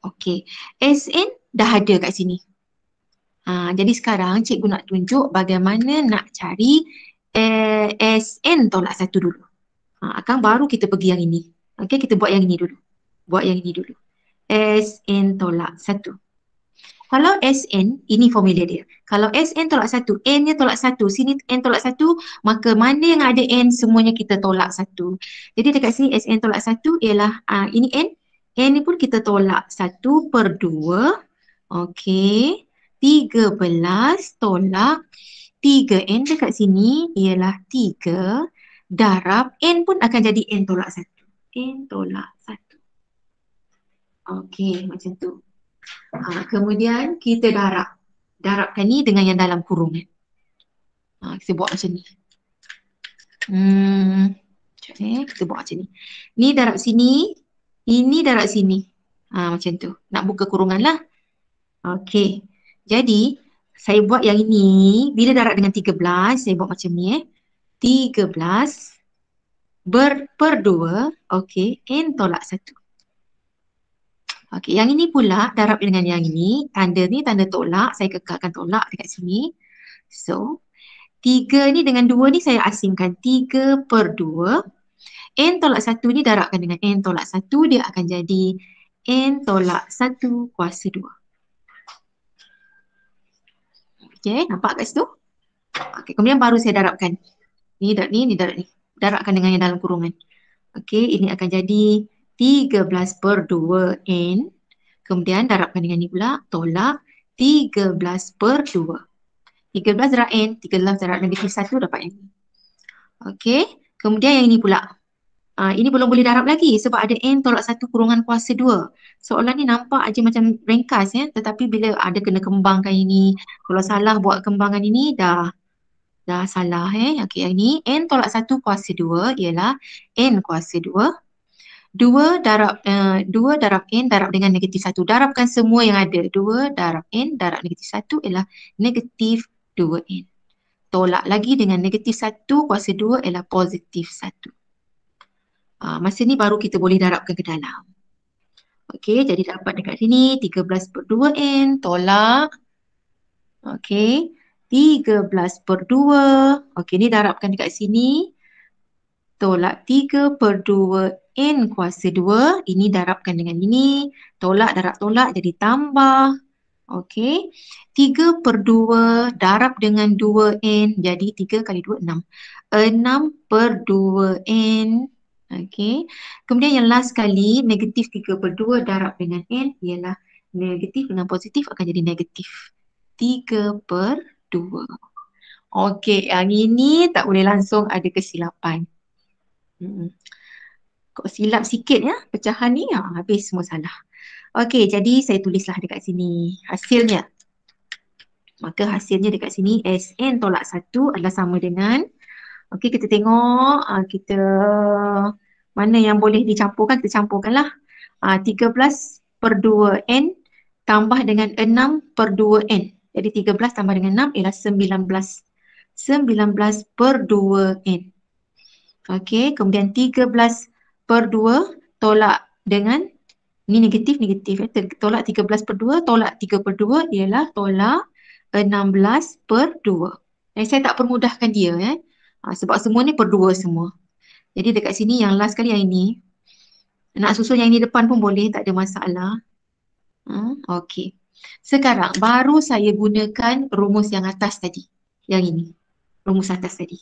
Okey, SN dah ada kat sini. Jadi sekarang cikgu nak tunjuk bagaimana nak cari SN tolak 1 dulu. Akan baru kita pergi yang ini. Okey, kita buat yang ini dulu. SN tolak 1. Kalau SN, ini formula dia. Kalau SN tolak 1, N-nya tolak 1, sini N tolak 1, maka mana yang ada N, semuanya kita tolak 1. Jadi dekat sini SN tolak 1 ialah, ini N. N ni pun kita tolak 1 per 2. Okey. 13 tolak 3N dekat sini ialah 3 darab N pun akan jadi N tolak 1. N tolak 1. Okey, macam tu. Kemudian kita darabkan ni dengan yang dalam kurungan. Kita buat macam ni. Kita buat macam ni. Ni darab sini, ini darab sini. Macam tu. Nak buka kurungan lah. Okey. Jadi saya buat yang ini, bila darab dengan 13, saya buat macam ni 13 per 2, okey, N tolak 1. Okey, yang ini pula darab dengan yang ini, tanda ni tanda tolak, saya kekalkan tolak dekat sini. So, 3 ni dengan 2 ni saya asingkan, 3 per 2. N tolak 1 ni darabkan dengan N tolak 1, dia akan jadi N tolak 1 kuasa 2. Okey, nampak kat situ? Okey, kemudian baru saya darabkan. Ni darab ni. Darabkan dengan yang dalam kurungan. Okey, ini akan jadi 13 per 2 N. Kemudian darabkan dengan ni pula, tolak 13 per 2. 13 darab N, 13 darab negatif 1 dapat yang ni. Okey, kemudian yang ini pula. Ini belum boleh darab lagi sebab ada N tolak 1 kurungan kuasa 2. Soalan ni nampak aja macam ringkas tetapi bila ada kena kembangkan ini, kalau salah buat kembangan ini dah salah Okey, yang ni N tolak 1 kuasa 2 ialah N kuasa 2. 2 darab N darab dengan negatif 1. Darabkan semua yang ada. 2 darab N darab negatif 1 ialah negatif 2N. Tolak lagi dengan negatif 1 kuasa 2 ialah positif 1. Masa ni baru kita boleh darabkan ke dalam. Okey, jadi dapat dekat sini 13 per 2N tolak. Okey, 13 per 2. Okey, ni darabkan dekat sini. Tolak 3 per 2 N kuasa 2. Ini darabkan dengan ini. Tolak darab tolak jadi tambah. Okey. 3 per 2 darab dengan 2N. Jadi 3 kali 2, 6. 6 per 2N. Okey. Kemudian yang last kali, negatif 3 per 2 darab dengan N ialah negatif dengan positif akan jadi negatif 3 per 2. Okey, yang ini tak boleh langsung ada kesilapan. Kok silap sikit pecahan ni, habis semua salah. Okey, jadi saya tulislah dekat sini hasilnya. Maka hasilnya dekat sini SN tolak 1 adalah sama dengan, okey, kita tengok kita mana yang boleh dicampurkan, kita campurkanlah. 13 per 2N tambah dengan 6 per 2N. Jadi 13 tambah dengan 6 ialah 19. 19 per 2N. Okey, kemudian 13 per 2 tolak dengan, ni negatif. Tolak 13 per 2, tolak 3 per 2 ialah tolak 16 per 2. Saya tak permudahkan dia sebab semua ni per 2 semua. Jadi dekat sini yang last kali yang ini. Nak susun yang ini depan pun boleh, tak ada masalah. Okey. Sekarang baru saya gunakan rumus yang atas tadi. Yang ini. Rumus atas tadi.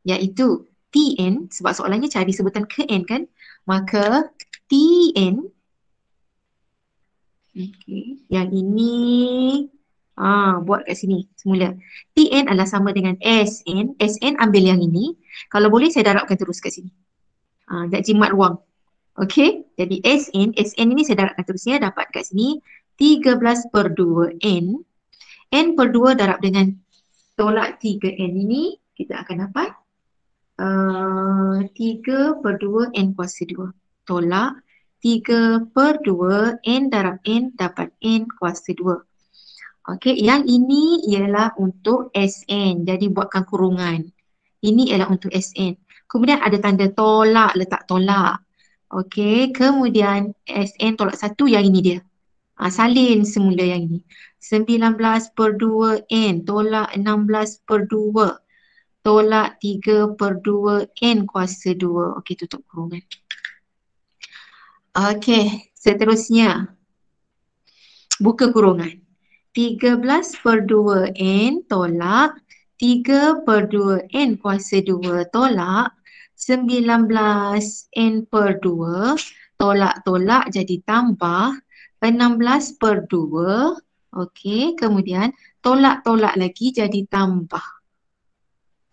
Iaitu Tn, sebab soalannya cari sebutan ke n kan, maka Tn, yang ini buat kat sini semula. Tn adalah sama dengan Sn. Sn ambil yang ini. Kalau boleh saya darabkan terus kat sini. Tak jimat ruang. Okey, jadi Sn ini saya darabkan terusnya, dapat kat sini 13/2n. N per 2 darab dengan tolak 3n ini, kita akan dapat 3/2 n kuasa 2 tolak 3/2 n darab n dapat n kuasa 2. Okey, yang ini ialah untuk Sn. Jadi buatkan kurungan. Ini ialah untuk Sn. Kemudian ada tanda tolak, letak tolak. Okey, kemudian Sn tolak 1 yang ini dia. Salin semula yang ini. 19/2n tolak 16/2 tolak 3/2n kuasa 2. Okey, tutup kurungan. Okey, seterusnya. Buka kurungan. 13/2n tolak 3/2n kuasa 2 tolak 19n/2 tolak-tolak jadi tambah 16/2. Okey, kemudian tolak-tolak lagi jadi tambah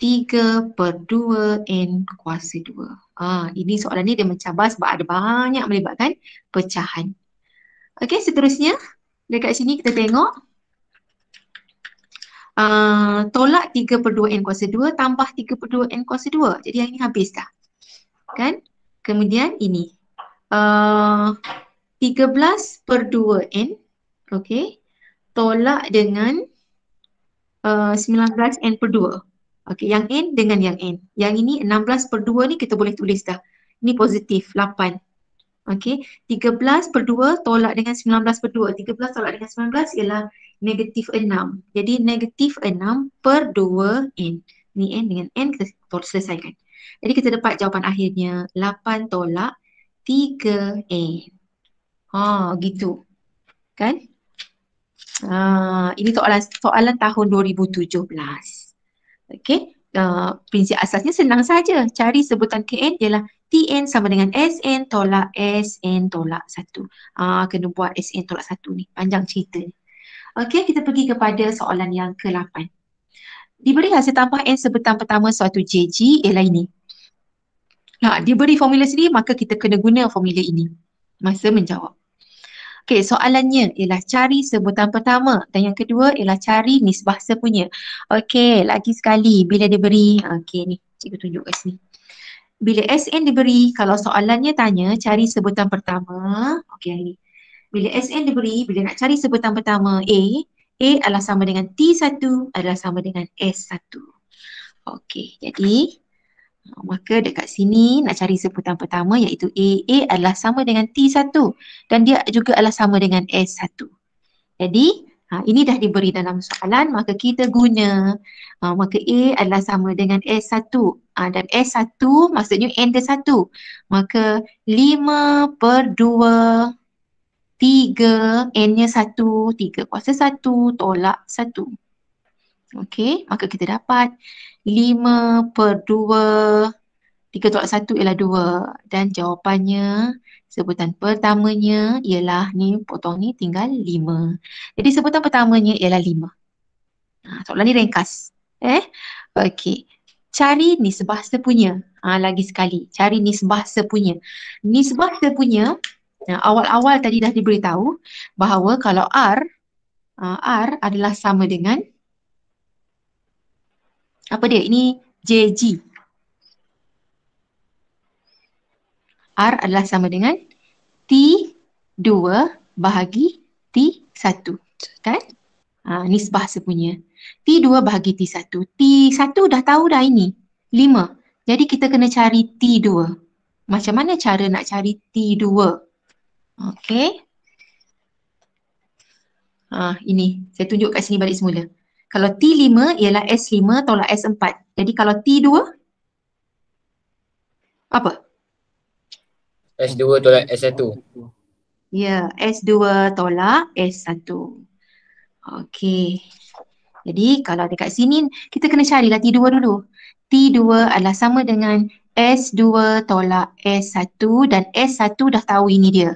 3/2n kuasa 2. Ini soalan ni dia mencabar sebab ada banyak melibatkan pecahan. Okey, seterusnya dekat sini kita tengok tolak 3/2n kuasa 2 tambah 3/2n kuasa 2. Jadi yang ini habis dah. Kan? Kemudian ini 13/2n, okey, tolak dengan 19n/2. Okey, yang n dengan yang n. Yang ini 16/2 ni kita boleh tulis dah. Ini positif 8. Okey, 13/2 tolak dengan 19/2. 13 tolak dengan 19 ialah negatif 6. Jadi negatif 6/2n. Ni n dengan n kita selesaikan. Jadi kita dapat jawapan akhirnya 8 tolak 3n. Gitu. Kan? Ini soalan tahun 2017. Okey. Prinsip asasnya senang saja. Cari sebutan Kn ialah Tn sama dengan Sn tolak Sn tolak 1. Kena buat Sn tolak 1 ni. Panjang cerita ni. Okey, kita pergi kepada soalan yang ke-8. Diberi hasil tambah n sebutan pertama suatu JG ialah ini. Diberi formula sendiri, maka kita kena guna formula ini masa menjawab. Okey, soalannya ialah cari sebutan pertama dan yang kedua ialah cari nisbah sepunya. Okey, lagi sekali bila diberi, okey ni, cikgu tunjuk kat sini. Bila Sn diberi, kalau soalannya tanya cari sebutan pertama, okey ini. Bila Sn diberi, bila nak cari sebutan pertama A adalah sama dengan T1 adalah sama dengan S1. Okey, jadi maka dekat sini nak cari sebutan pertama iaitu A adalah sama dengan T1 dan dia juga adalah sama dengan S1. Jadi ini dah diberi dalam soalan, maka kita guna maka A adalah sama dengan S1 dan S1 maksudnya N dia 1. Maka 5/2 3, N-nya 1, 3 kuasa 1, tolak 1. Okey, maka kita dapat 5/2, 3 tolak 1 ialah 2. Dan jawapannya, sebutan pertamanya ialah, ni potong ni tinggal 5. Jadi sebutan pertamanya ialah 5. Soalan ni ringkas. Okey, cari nisbah sepunya. Lagi sekali, cari nisbah sepunya. Nisbah sepunya, awal-awal tadi dah diberitahu bahawa kalau R adalah sama dengan apa dia? Ini JG. R adalah sama dengan T2 bahagi T1. Kan? Nisbah sepunya. T2 bahagi T1. T1 dah tahu dah ini. 5. Jadi kita kena cari T2. Macam mana cara nak cari T2? Okey. Ini saya tunjuk kat sini balik semula. Kalau T5 ialah S5 tolak S4. Jadi kalau T2 apa? S2 tolak S1. Ya, S2 tolak S1. Okey. Jadi kalau dekat sini kita kena carilah T2 dulu. T2 adalah sama dengan S2 tolak S1 dan S1 dah tahu ini dia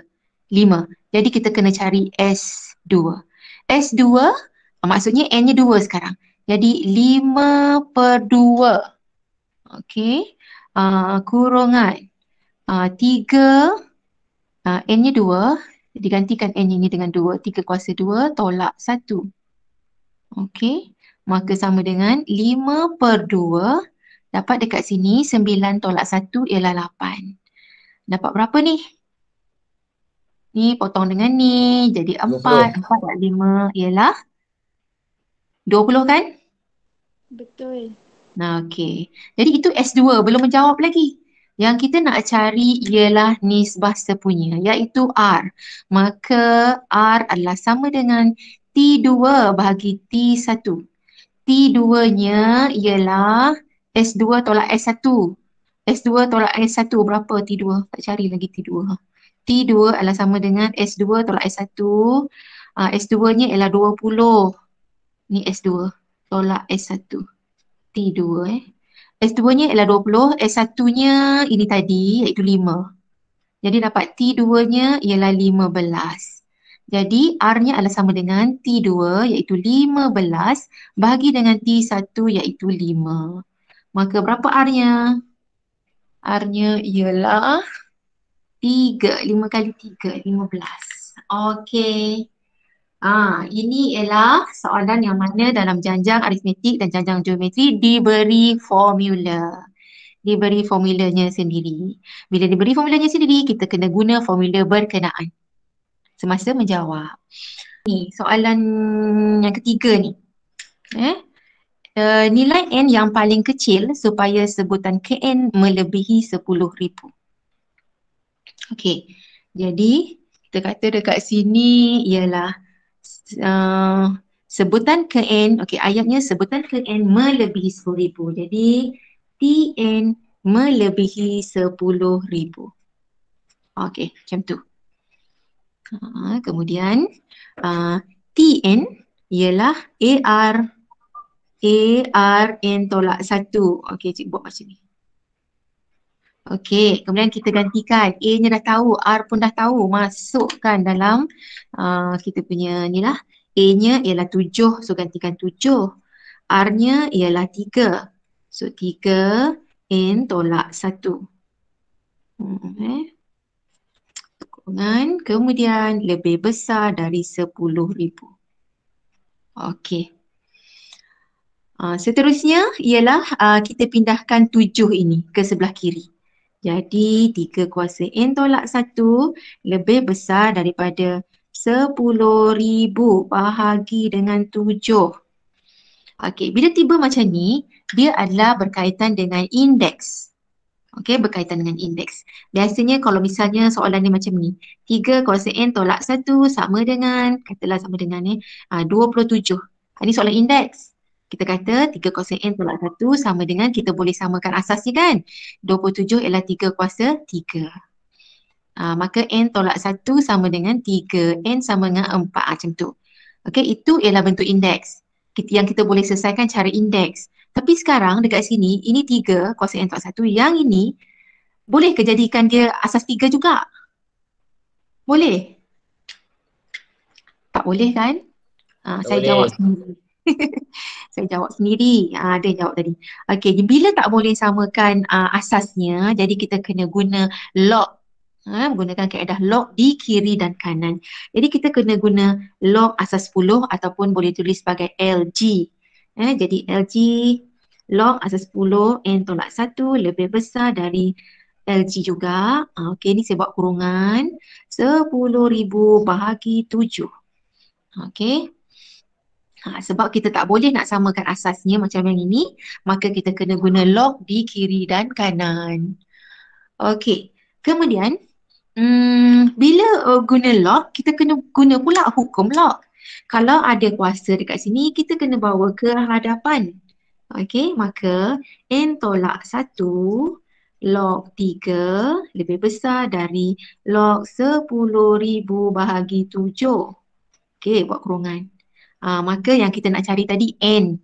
5. Jadi kita kena cari S2. S2 maksudnya N-nya 2 sekarang. Jadi 5/2. Okey. Kurungan 3 N-nya 2. Digantikan N ini dengan 2. 3 kuasa 2 tolak 1. Okey. Maka sama dengan 5/2. Dapat dekat sini 9 tolak 1 ialah 8. Dapat berapa ni? Ni potong dengan ni jadi 4. 4 tolak 5 ialah 20 kan? Betul. Okey. Jadi itu S2 belum menjawab lagi. Yang kita nak cari ialah nisbah sepunya iaitu R. Maka R adalah sama dengan T2 bahagi T1. T2-nya ialah S2 tolak S1. S2 tolak S1 berapa T2? Tak cari lagi T2. T2 adalah sama dengan S2 tolak S1. S2-nya ialah 20. Ni S2 tolak S1. T2 S2-nya ialah 20, S1-nya ini tadi iaitu 5. Jadi dapat T2-nya ialah 15. Jadi R-nya adalah sama dengan T2 iaitu 15 bahagi dengan T1 iaitu 5. Maka berapa R-nya? R-nya ialah 3. 5 kali 3, 15. Okey. Ini ialah soalan yang mana dalam janjang aritmetik dan janjang geometri diberi formula. Diberi formulanya sendiri. Bila diberi formulanya sendiri, kita kena guna formula berkenaan semasa menjawab. Ni soalan yang ketiga ni. Nilai N yang paling kecil supaya sebutan Kn melebihi 10,000. Okey. Jadi kita kata dekat sini ialah sebutan Kn, okey, ayatnya sebutan Kn melebihi 10,000. Jadi Tn melebihi 10,000. Okey, macam tu. Kemudian Tn ialah AR N tolak 1. Okey, cikgu buat macam ni. Okey, kemudian kita gantikan. A-nya dah tahu, R pun dah tahu. Masukkan dalam kita punya ni lah. A-nya ialah 7, so gantikan 7. R-nya ialah 3. So 3 N tolak 1. Kurungan, kemudian lebih besar dari 10,000. Okey. Seterusnya ialah kita pindahkan 7 ini ke sebelah kiri. Jadi 3 kuasa N tolak 1 lebih besar daripada 10,000 bahagi dengan 7. Okey, bila tiba macam ni, dia adalah berkaitan dengan indeks. Okey, berkaitan dengan indeks. Biasanya kalau misalnya soalan ni macam ni, 3 kuasa N tolak 1 sama dengan, katalah sama dengan 27. Ini soalan indeks. Kita kata 3 kuasa N tolak 1 sama dengan, kita boleh samakan asasnya kan. 27 ialah 3 kuasa 3. Maka N tolak 1 sama dengan 3. N sama dengan 4. Macam tu. Okey, itu ialah bentuk indeks. Yang kita boleh selesaikan cara indeks. Tapi sekarang dekat sini, ini 3 kuasa N tolak 1. Yang ini, boleh ke jadikan dia asas 3 juga? Boleh? Tak boleh kan? Saya jawab sendiri. Saya jawab sendiri. Dia jawab tadi. Okey, bila tak boleh samakan asasnya, jadi kita kena guna log. Gunakan kaedah log di kiri dan kanan. Jadi kita kena guna log asas 10 ataupun boleh tulis sebagai LG. Jadi LG log asas 10 N tolak 1 lebih besar dari LG juga. Okey, ni saya buat kurungan 10,000 bahagi 7. Okey. Sebab kita tak boleh nak samakan asasnya macam yang ini, maka kita kena guna log di kiri dan kanan. Okey, kemudian bila guna log, kita kena guna pula hukum log. Kalau ada kuasa dekat sini, kita kena bawa ke hadapan. Okey, maka N tolak 1 log 3 lebih besar dari log 10,000 bahagi 7. Okey, buat kurungan. Maka yang kita nak cari tadi N.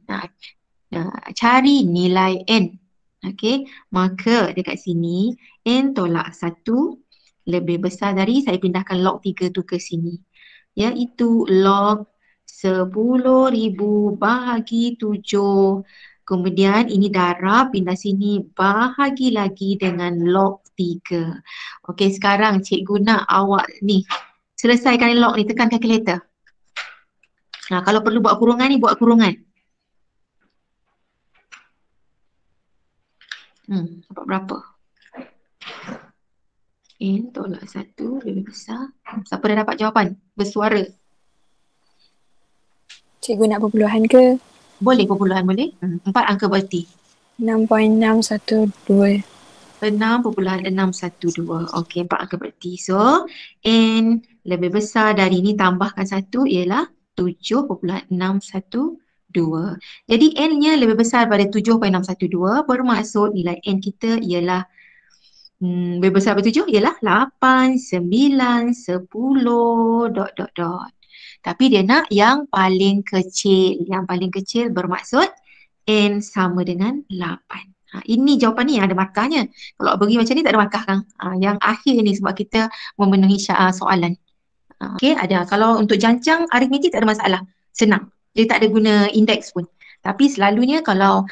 Cari nilai N. Okey, maka dekat sini N tolak 1 lebih besar dari, saya pindahkan log 3 tu ke sini, iaitu log 10,000 bahagi 7. Kemudian ini darab, pindah sini, bahagi lagi dengan log 3. Okey, sekarang cikgu nak awak ni selesaikan log ni, tekan kalkulator. Nah, kalau perlu buat kurungan ni, buat kurungan. Dapat berapa? N tolak 1 lebih besar. Siapa dah dapat jawapan? Bersuara. Cikgu nak perpuluhan ke? Boleh perpuluhan, boleh. 4 angka berarti. 6.612. 6.612. Okey, 4 angka berarti. So, N lebih besar dari ni, tambahkan 1 ialah 7.612. Jadi, N-nya lebih besar pada 7.612, bermaksud nilai N kita ialah lebih besar daripada 7 ialah 8, 9, 10, ... Tapi dia nak yang paling kecil. Yang paling kecil bermaksud N sama dengan 8. Ini jawapan ni yang ada markahnya. Kalau beri macam ni tak ada markah kan? Yang akhir ni sebab kita memenuhi soalan. Okey, ada. Kalau untuk jancang aritmetik tak ada masalah. Senang. Dia tak ada guna indeks pun. Tapi selalunya kalau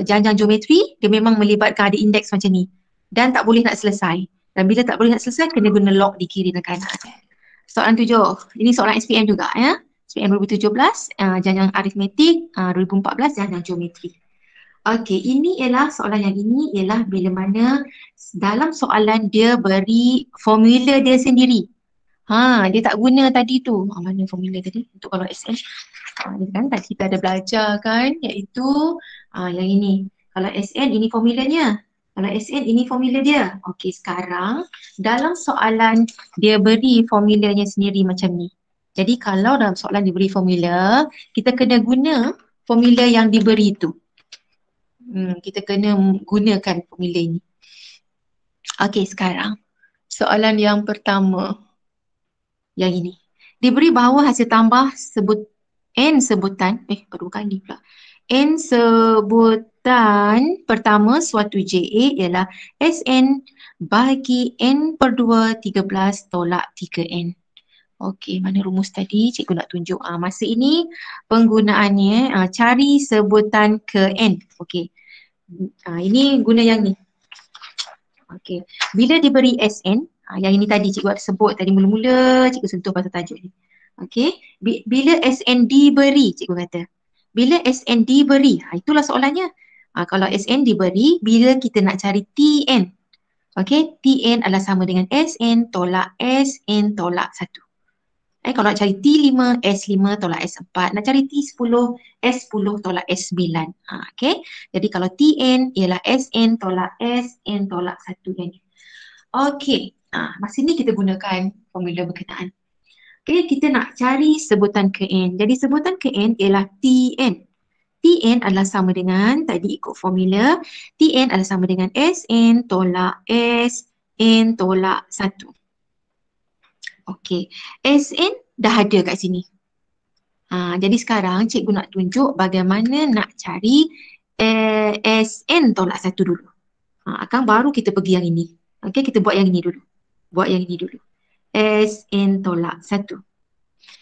jancang geometri, dia memang melibatkan ada indeks macam ni. Dan tak boleh nak selesai. Dan bila tak boleh nak selesai, kena guna log di kiri dan kanan. Soalan 7. Ini soalan SPM juga ya. SPM 2017, jancang aritmetik, 2014 jancang geometri. Okey, ini ialah soalan yang ini ialah bila mana dalam soalan dia beri formula dia sendiri. Dia tak guna tadi tu. Mana formula tadi? Untuk kalau SN. Ni kan tadi kita ada belajar kan, iaitu yang ini. Kalau SN ini formulanya. Kalau SN ini formula dia. Okey, sekarang dalam soalan dia beri formulanya sendiri macam ni. Jadi kalau dalam soalan diberi formula, kita kena guna formula yang diberi tu. Kita kena gunakan formula ini. Okey, sekarang soalan yang pertama. Yang ini. Diberi bahawa hasil tambah N sebutan, baru kali pula. N sebutan pertama suatu JA ialah SN bagi N per 2, 13 tolak 3N. Okey, mana rumus tadi? Cikgu nak tunjuk. Masa ini penggunaannya cari sebutan ke N. Okey. Ini guna yang ni. Okey. Bila diberi SN, yang ini tadi cikgu ada sebut tadi mula-mula cikgu sentuh pasal tajuk ni. Okey. Bila SN diberi, cikgu kata. Bila SN diberi, itulah soalannya. Kalau SN diberi, bila kita nak cari TN. Okey, TN adalah sama dengan SN tolak SN tolak 1. Kalau nak cari T5, S5 tolak S4. Nak cari T10, S10 tolak S9. Okey. Jadi kalau TN ialah SN tolak SN tolak 1 yang ni. Okey. Masa ni kita gunakan formula berkenaan. Okey, kita nak cari sebutan ke N. Jadi sebutan ke N ialah TN. TN adalah sama dengan, tadi ikut formula, TN adalah sama dengan SN tolak SN tolak 1. Okey, SN dah ada kat sini. Jadi sekarang cikgu nak tunjuk bagaimana nak cari SN tolak 1 dulu. Akan baru kita pergi yang ini. Okey, kita buat yang ini dulu. SN tolak 1.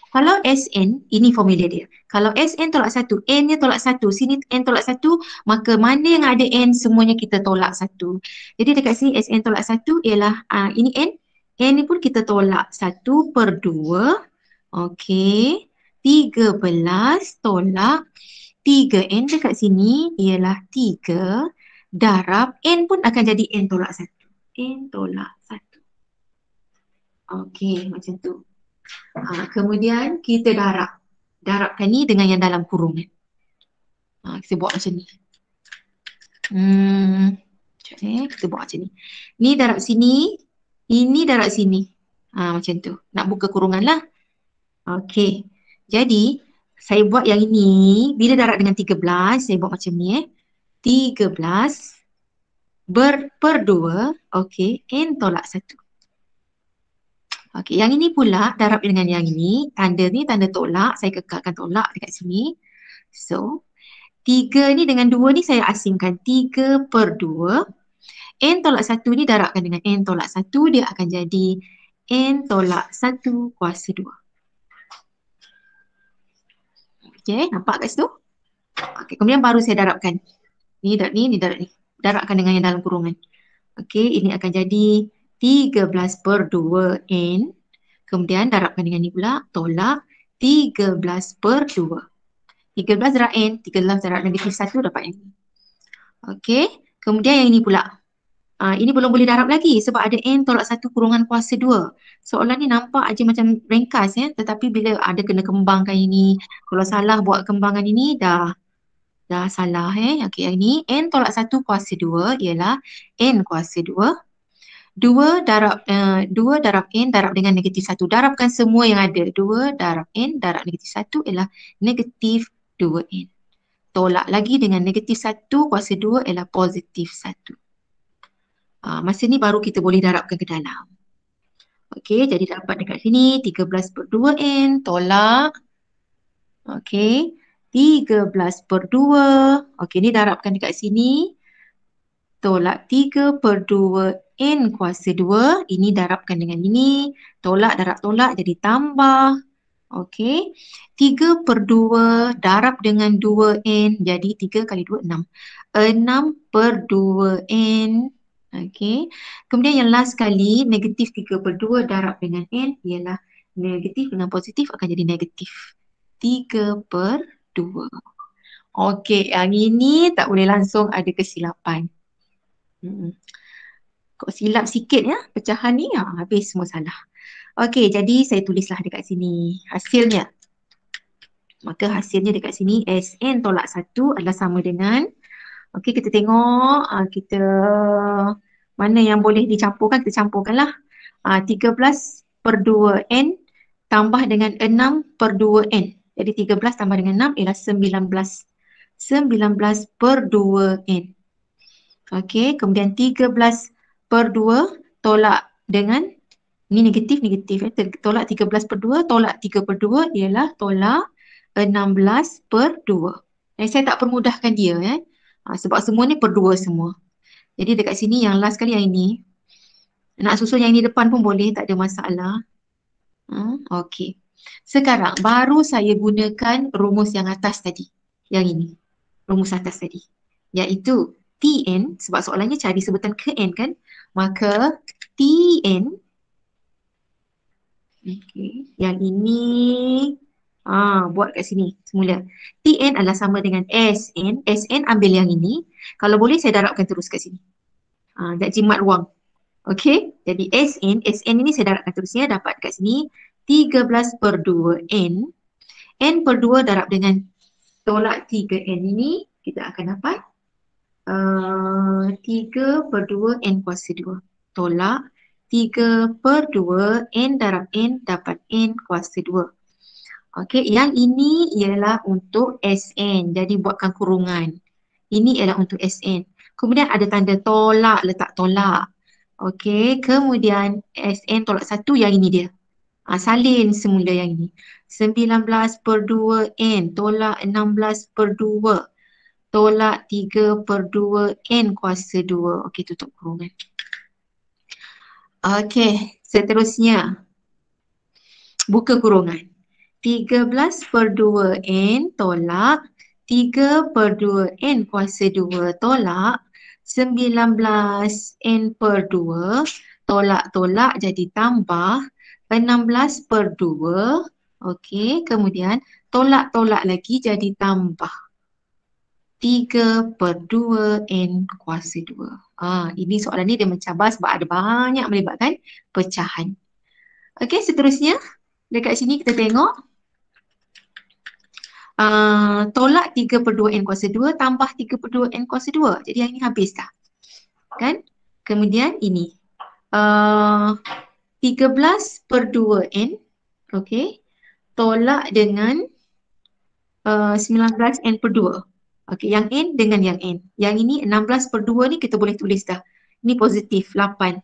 Kalau SN, ini formula dia. Kalau SN tolak 1, N-nya tolak 1, sini N tolak 1, maka mana yang ada N, semuanya kita tolak 1. Jadi dekat sini SN tolak 1 ialah, ini N. N ni pun kita tolak 1 per 2. Okey. 13 tolak 3N dekat sini ialah 3 darab N pun akan jadi N tolak 1. N tolak 1. Okey, macam tu. Kemudian kita darabkan ni dengan yang dalam kurungan. Kita buat macam ni. Kita buat macam ni. Ni darab sini, ini darab sini. Macam tu. Nak buka kurungan lah. Okey. Jadi, saya buat yang ini, bila darab dengan 13, saya buat macam ni 13 per 2, okey, N tolak 1. Okey, yang ini pula darab dengan yang ini, tanda ni tanda tolak, saya kekalkan tolak dekat sini. So, 3 ni dengan 2 ni saya asingkan. 3/2. N tolak 1 ni darabkan dengan N tolak 1. Dia akan jadi N tolak 1 kuasa 2. Okey, nampak kat situ? Okey, kemudian baru saya darabkan. Ni darab ni darab ni. Darabkan dengan yang dalam kurungan. Okey, ini akan jadi 13/2 N. Kemudian darabkan dengan ni pula, tolak 13/2. 13 darab N, 13 darab negatif 1 dapat N. Okey, kemudian yang ini pula. Ini belum boleh darab lagi sebab ada N tolak 1 kurungan kuasa 2. Soalan ni nampak aja macam ringkas ya, tetapi bila ada kena kembangkan ini, kalau salah buat kembangan ini dah salah Okey, yang ini N tolak 1 kuasa 2 ialah N kuasa 2. 2 darab N darab dengan negatif 1. Darabkan semua yang ada. 2 darab N darab negatif 1 ialah negatif 2N. Tolak lagi dengan negatif 1 kuasa 2 ialah positif 1. Masa ni baru kita boleh darabkan ke dalam. Okey, jadi dapat dekat sini 13/2N tolak. Okey, 13/2. Okey, ni darabkan dekat sini. Tolak 3/2N kuasa 2. Ini darabkan dengan ini. Tolak darab tolak jadi tambah. Okey. 3/2 darab dengan 2N jadi 3 kali 2 6. 6/2N. Okey. Kemudian yang last kali negatif 3/2 darab dengan N ialah negatif dengan positif akan jadi negatif 3/2. Okey, yang ini tak boleh langsung ada kesilapan. Kok silap sikit ya pecahan ni, habis semua salah. Okey, jadi saya tulislah dekat sini hasilnya. Maka hasilnya dekat sini Sn tolak 1 adalah sama dengan, okey kita tengok kita mana yang boleh dicampurkan, kita campurkanlah. 13/2N tambah dengan 6/2N. Jadi 13 tambah dengan 6 ialah 19. 19/2N. Okey, kemudian 13/2 tolak dengan ni negatif. Tolak 13/2 tolak 3/2 ialah tolak 16/2. Saya tak permudahkan dia sebab semua ni per 2 semua. Jadi dekat sini yang last kali yang ini. Nak susun yang ini depan pun boleh, tak ada masalah. Okey. Sekarang baru saya gunakan rumus yang atas tadi. Yang ini. Rumus atas tadi. Iaitu Tn, sebab soalannya cari sebutan ke N kan. Maka Tn. Okey. Yang ini buat kat sini semula. Tn adalah sama dengan Sn. Sn ambil yang ini. Kalau boleh saya darabkan terus kat sini. Tak jimat ruang. Okey. Jadi Sn ini saya darabkan terusnya. Dapat kat sini 13/2N. N/2 darab dengan tolak 3N ini. Kita akan dapat 3/2N kuasa 2. Tolak 3/2 N darab N dapat N kuasa 2. Okey, yang ini ialah untuk Sn. Jadi buatkan kurungan. Ini ialah untuk Sn. Kemudian ada tanda tolak, letak tolak. Okey, kemudian Sn tolak 1 yang ini dia. Salin semula yang ini. 19/2N tolak 16/2. Tolak 3/2N kuasa 2. Okey, tutup kurungan. Okey, seterusnya. Buka kurungan. 13/2N tolak 3/2N kuasa 2 tolak 19N/2 tolak-tolak jadi tambah 16/2. Okey, kemudian tolak-tolak lagi jadi tambah 3/2N kuasa 2. Ini soalan ni dia mencabar sebab ada banyak melibatkan pecahan. Okey, seterusnya dekat sini kita tengok tolak 3/2N kuasa 2 tambah 3/2N kuasa 2. Jadi yang ini habis dah. Kan? Kemudian ini 13/2N. Okey. Tolak dengan 19N/2. Okey, yang N dengan yang N. Yang ini 16/2 ni kita boleh tulis dah. Ini positif 8.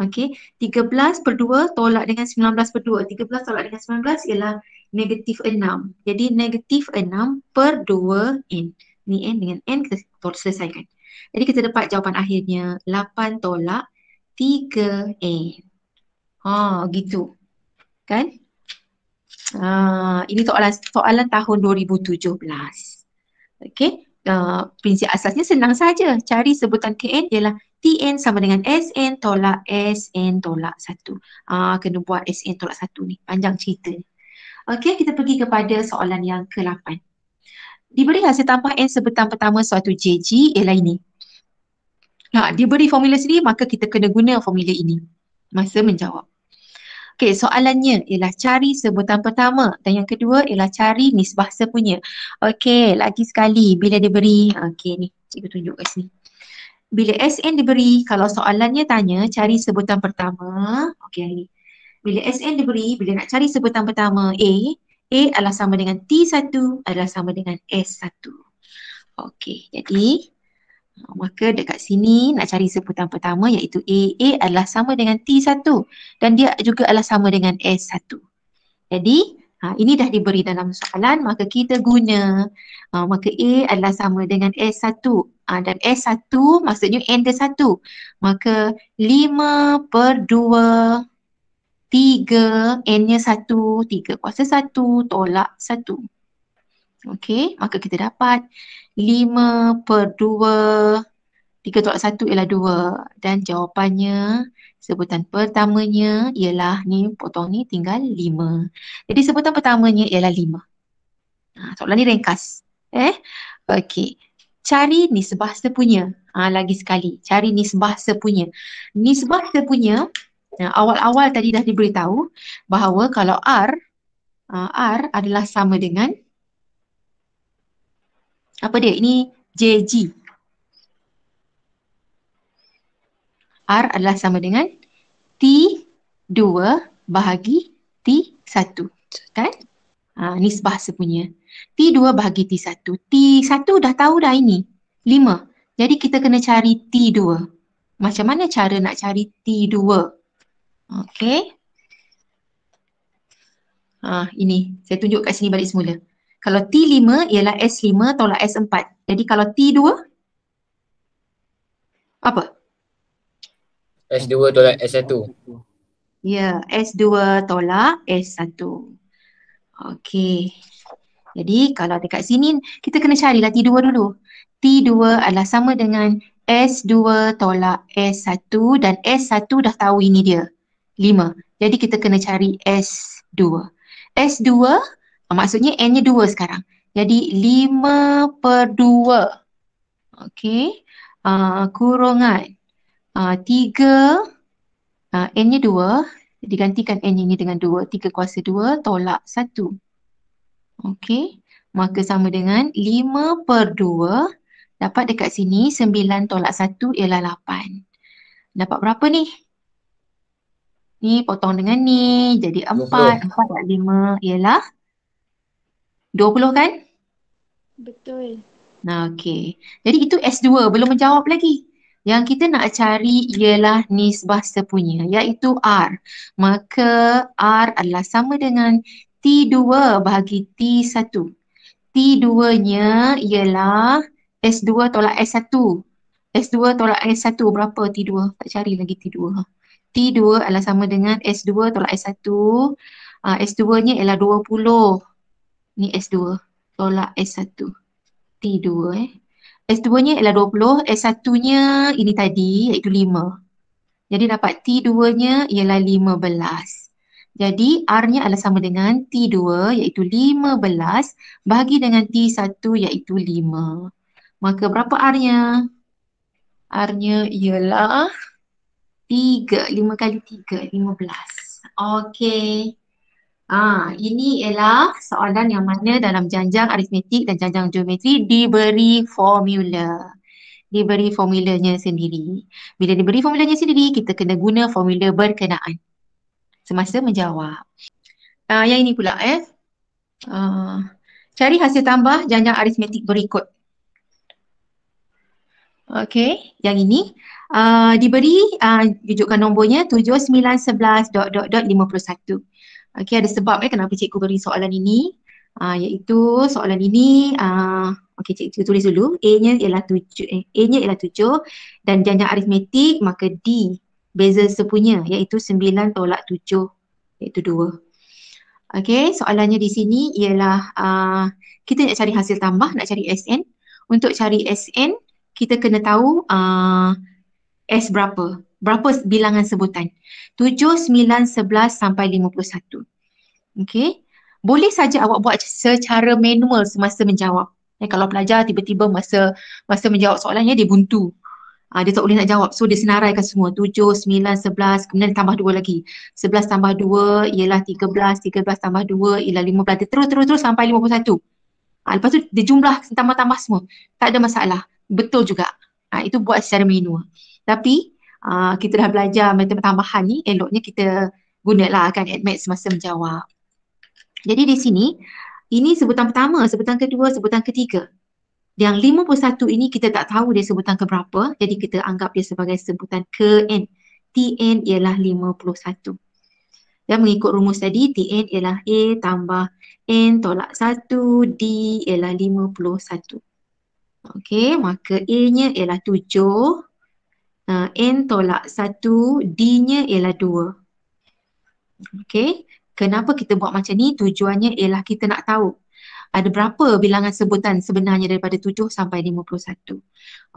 Okey, 13/2 tolak dengan 19/2. 13 tolak dengan 19 ialah negatif 6. Jadi negatif 6/2N. Ni N dengan N kita selesaikan. Jadi kita dapat jawapan akhirnya 8 tolak 3N. Gitu. Kan? Ini soalan tahun 2017. Okey. Prinsip asasnya senang saja. Cari sebutan KN ialah TN sama dengan SN tolak SN tolak 1. Kena buat SN tolak 1 ni. Panjang cerita ni. Okey, kita pergi kepada soalan yang ke-8. Diberi hasil tambah N sebutan pertama suatu JG ialah ini. Diberi formula sendiri, maka kita kena guna formula ini masa menjawab. Okey, soalannya ialah cari sebutan pertama dan yang kedua ialah cari nisbah sepunya. Okey, lagi sekali bila diberi, okey ni, cikgu tunjuk kat sini. Bila SN diberi, kalau soalannya tanya cari sebutan pertama, okey hari ni. Bila SN diberi, bila nak cari sebutan pertama A adalah sama dengan T1 adalah sama dengan S1. Okey, jadi maka dekat sini nak cari sebutan pertama iaitu A adalah sama dengan T1 dan dia juga adalah sama dengan S1. Jadi ini dah diberi dalam soalan, maka kita guna maka A adalah sama dengan S1 dan S1 maksudnya N dia 1. Maka 5/2 3 N-nya 1, 3 kuasa 1 tolak 1. Okey, maka kita dapat 5/2 3 tolak 1 ialah 2 dan jawapannya sebutan pertamanya ialah ni, potong ni tinggal 5. Jadi sebutan pertamanya ialah 5. Soalan ni ringkas. Okey. Cari nisbah sepunya. Lagi sekali, cari nisbah sepunya. Nisbah sepunya awal-awal tadi dah diberitahu bahawa kalau R adalah sama dengan apa dia? Ini JG. R adalah sama dengan T2 bahagi T1. Kan? Nisbah sepunya. T2 bahagi T1. T1 dah tahu dah ini. 5. Jadi kita kena cari T2. Macam mana cara nak cari T2? Okey. Ini. Saya tunjuk kat sini balik semula. Kalau T5 ialah S5 tolak S4. Jadi kalau T2 apa? S2 tolak S1. Ya, S2 tolak S1. Okey. Jadi kalau dekat sini kita kena carilah T2 dulu. T2 adalah sama dengan S2 tolak S1 dan S1 dah tahu ini dia. 5. Jadi kita kena cari S2. S2 maksudnya N-nya 2 sekarang. Jadi 5/2. Okey. Kurungan 3 N-nya 2. Digantikan N ini dengan 2. 3 kuasa 2 tolak 1. Okey. Maka sama dengan 5/2. Dapat dekat sini 9 tolak 1 ialah 8. Dapat berapa ni? Ni potong dengan ni jadi 4. 4 tolak 5 ialah 20 kan? Betul. Okey. Jadi itu S2 belum menjawab lagi. Yang kita nak cari ialah nisbah sepunya iaitu R. Maka R adalah sama dengan T2 bahagi T1. T2-nya ialah S2 tolak S1. S2 tolak S1 berapa T2? Tak cari lagi T2. T2 adalah sama dengan S2 tolak S1. S2-nya ialah 20. Ni S2 tolak S1. T2 S2-nya ialah 20, S1-nya ini tadi iaitu 5. Jadi dapat T2-nya ialah 15. Jadi R-nya adalah sama dengan T2 iaitu 15 bahagi dengan T1 iaitu 5. Maka berapa R-nya? R-nya ialah 3. 5 kali 3, 15. Okey. Ini ialah soalan yang mana dalam janjang aritmetik dan janjang geometri diberi formula. Diberi formulanya sendiri. Bila diberi formulanya sendiri, kita kena guna formula berkenaan semasa menjawab. Yang ini pula cari hasil tambah janjang aritmetik berikut. Okey, yang ini diberi rujukan nombornya 7, 9, 11, ... 51. Okey, ada sebab kenapa cikgu beri soalan ini. Iaitu soalan ini Okey, cikgu tulis dulu. A-nya ialah 7, A-nya ialah 7 dan janjang aritmetik maka D beza sepunya iaitu 9 tolak 7 iaitu 2. Okey, soalannya di sini ialah kita nak cari hasil tambah, nak cari SN. Untuk cari SN, kita kena tahu S berapa. Berapa bilangan sebutan? 7, 9, 11 sampai 51. Okey. Boleh saja awak buat secara manual semasa menjawab. Kalau pelajar tiba-tiba masa menjawab soalannya dia buntu. Dia tak boleh nak jawab. So dia senaraikan semua. 7, 9, 11, kemudian tambah 2 lagi. 11 tambah 2 ialah 13, 13 tambah 2 ialah 15. Dia terus sampai 51. Lepas tu dia jumlah tambah-tambah semua. Tak ada masalah. Betul juga. Itu buat secara manual. Tapi kita dah belajar metode tambahan ni, eloknya kita gunalah kan AddMath semasa menjawab. Jadi di sini, ini sebutan pertama, sebutan kedua, sebutan ketiga. Yang 51 ini kita tak tahu dia sebutan keberapa, jadi kita anggap dia sebagai sebutan ke-n. Tn ialah 51. Dan mengikut rumus tadi, Tn ialah A tambah N tolak 1, D ialah 51. Okey, maka A-nya ialah 7, N tolak 1, D-nya ialah 2. Okey, kenapa kita buat macam ni? Tujuannya ialah kita nak tahu ada berapa bilangan sebutan sebenarnya daripada 7 sampai 51.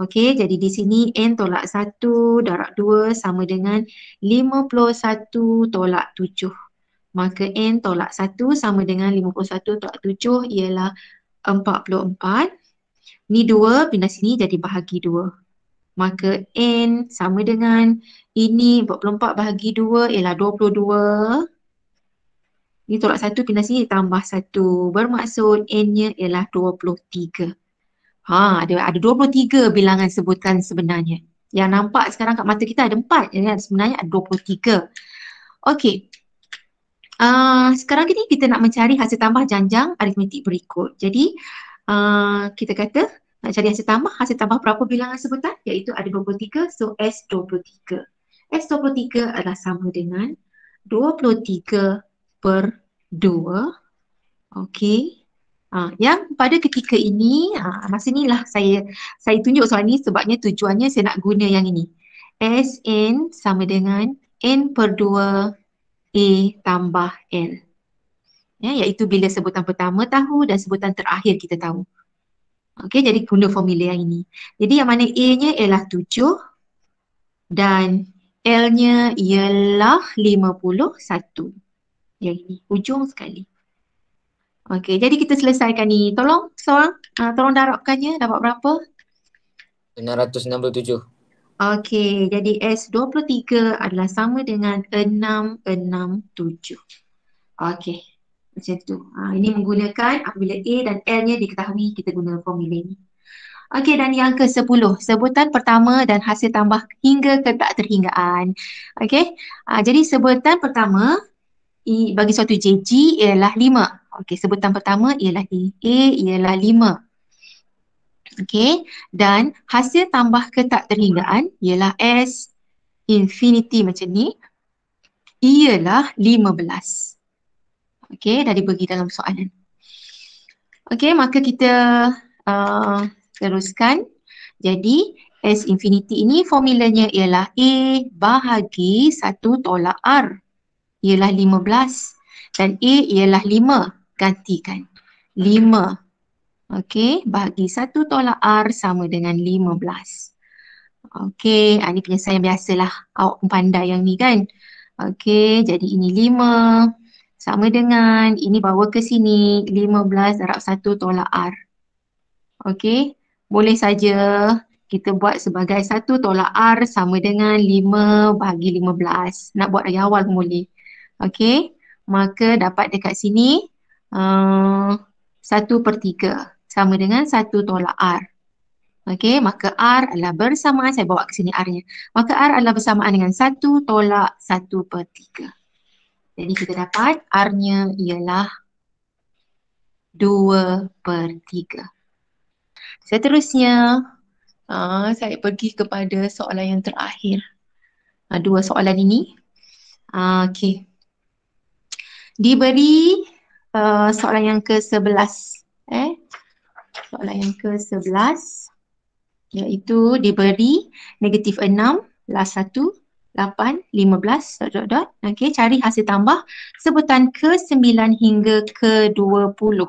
Okey, jadi di sini N tolak 1 darab 2 sama dengan 51 tolak 7. Maka N tolak 1 sama dengan 51 tolak 7 ialah 44. Ni 2 pindah sini jadi bahagi 2. Maka N sama dengan ini 44 bahagi 2 ialah 22. Ni tolak 1 pindah sini tambah 1. Bermaksud N-nya ialah 23. Ada 23 bilangan sebutan sebenarnya. Yang nampak sekarang kat mata kita ada 4. Sebenarnya ada 23. Okey. Sekarang ni kita nak mencari hasil tambah janjang aritmetik berikut. Jadi kita kata nak cari hasil tambah berapa bilangan sebutan? Iaitu ada 23, so S23. S23 adalah sama dengan 23 per 2. Okey. Yang pada ketika ini, masa inilah saya tunjuk soalan ni sebabnya tujuannya saya nak guna yang ini. Sn sama dengan N per 2 A tambah L. Iaitu bila sebutan pertama tahu dan sebutan terakhir kita tahu. Okey, jadi guna formula yang ini. Jadi yang mana A-nya ialah 7 dan L-nya ialah 51. Yang ini, hujung sekali. Okey, jadi kita selesaikan ni. Tolong seorang, tolong darabkannya, dapat berapa? 667. Okey, jadi S23 adalah sama dengan 667. Okey, macam tu. Ini menggunakan apabila A dan L-nya diketahui, kita guna formula ini. Okey, dan yang ke-10, sebutan pertama dan hasil tambah hingga ke tak terhinggaan. Okey, jadi sebutan pertama bagi suatu JG ialah 5. Okey, sebutan pertama ialah A ialah 5. Okey, dan hasil tambah ke tak terhinggaan ialah S infinity macam ni ialah 15. Okey, dah dibagi dalam soalan. Okey, maka kita teruskan. Jadi S infinity ini formulanya ialah A bahagi 1 tolak R ialah 15 dan A ialah 5. Gantikan 5. Okey, bahagi 1 tolak R sama dengan 15. Okey, ini penyelesaian biasalah. Awak pun pandai yang ni kan. Okey, jadi ini 5 sama dengan ini bawa ke sini 15 darab 1 tolak R. Okey, boleh saja kita buat sebagai 1 tolak R sama dengan 5 bahagi 15. Nak buat dari awal pun boleh. Okey, maka dapat dekat sini 1/3 sama dengan 1 tolak R. Okey, maka R adalah bersamaan, saya bawa ke sini R-nya. Maka R adalah bersamaan dengan 1 tolak 1/3. Jadi kita dapat R-nya ialah 2/3. Seterusnya, saya pergi kepada soalan yang terakhir. Dua soalan ini. Okey. Diberi soalan yang ke-11. Soalan yang ke-11 iaitu diberi negatif 6, plus 1, 8, 15, dot, dot, dot. Okey, cari hasil tambah sebutan ke-9 hingga ke-20.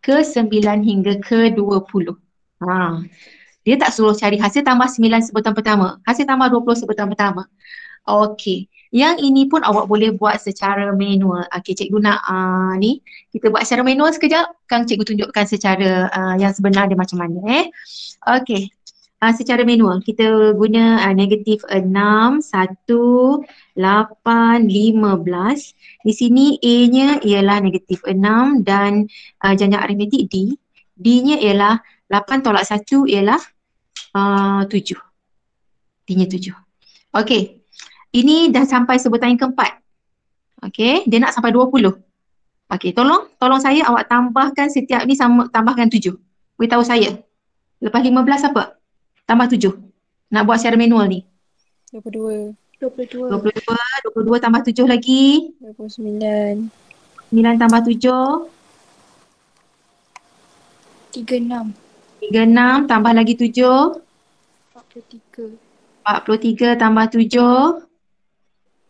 Ke-9 hingga ke-20. Dia tak suruh cari hasil tambah 9 sebutan pertama, hasil tambah 20 sebutan pertama. Okey, yang ini pun awak boleh buat secara manual. Okey, cikgu nak ni kita buat secara manual sekejap. Kan cikgu tunjukkan secara yang sebenar dia macam mana. Okey, secara manual kita guna negatif 6, 1, 8, 15. Di sini A-nya ialah negatif 6 dan jajak aritmetik D. D-nya ialah 8 tolak 1 ialah 7. D-nya 7. Okey. Ini dah sampai sebutan yang keempat. Okey, dia nak sampai 20. Okey, tolong saya awak tambahkan setiap ni sama, tambahkan 7. Beritahu saya. Lepas 15 apa? Tambah 7. Nak buat secara manual ni. 22. 22 tambah 7 lagi. 29. 9 tambah 7. 36. 36 tambah lagi 7. 43. 43 tambah 7.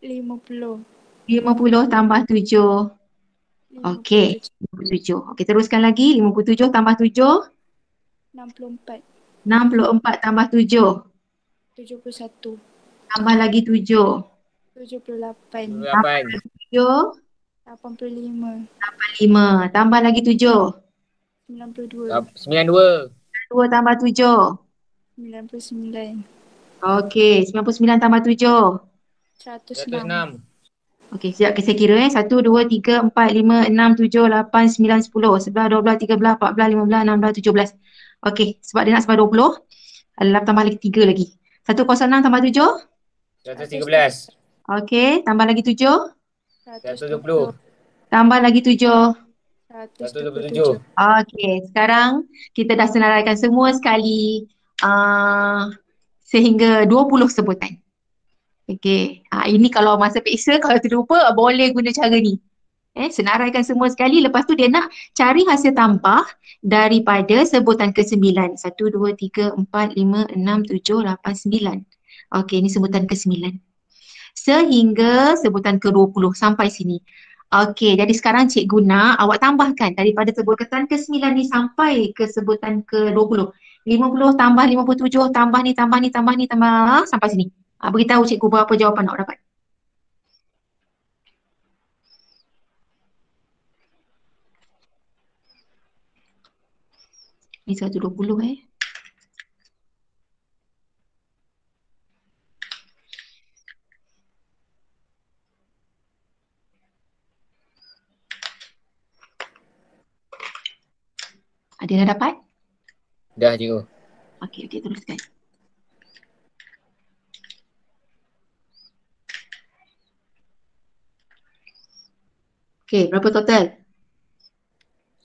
50. 50 tambah 7. Okey, 57. Okey, teruskan lagi. 57 tambah 7. 64. 64 tambah 7. 71. Tambah lagi 7. 78. 8. 7. 85. 5. Tambah lagi 7. 92. 92. 2 tambah 7. 99. Okey, 99 tambah 7. 106. 106. Okey, sekejap saya kira 1, 2, 3, 4, 5, 6, 7, 8, 9, 10, 11, 12, 13, 14, 15, 16, 17. Okey, sebab dia nak sampai 20. Tambah lagi 3 lagi. 106 tambah 7. 113. Okey, tambah lagi 7. 120. Tambah lagi 7. 127. Okey, sekarang kita dah senaraikan semua sekali sehingga 20 sebutan. Okey, ini kalau masa periksa, kalau terlupa boleh guna cara ni. Senaraikan semua sekali, lepas tu dia nak cari hasil tambah daripada sebutan ke-9. 1, 2, 3, 4, 5, 6, 7, 8, 9. Okey, ini sebutan ke-9. Sehingga sebutan ke-20 sampai sini. Okey, jadi sekarang cikgu nak awak tambahkan daripada sebutan ke-9 ni sampai ke sebutan ke-20. 50 tambah 57 tambah ni tambah ni tambah ni tambah sampai sini. Beritahu cikgu berapa jawapan awak dapat. Ni 120 Ada dah dapat? Dah cikgu. Okey, teruskan. Okey, berapa total?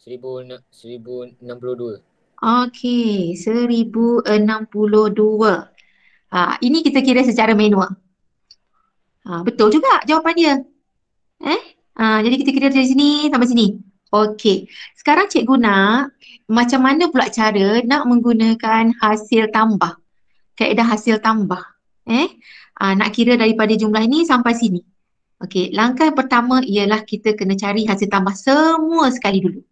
1062. Okey, 1062. Ini kita kira secara manual. Betul juga jawapan dia. Jadi kita kira dari sini sampai sini. Okey, sekarang cikgu nak macam mana pula cara nak menggunakan hasil tambah. Kaedah hasil tambah. Nak kira daripada jumlah ini sampai sini. Okey, langkah pertama ialah kita kena cari hasil tambah semua sekali dulu.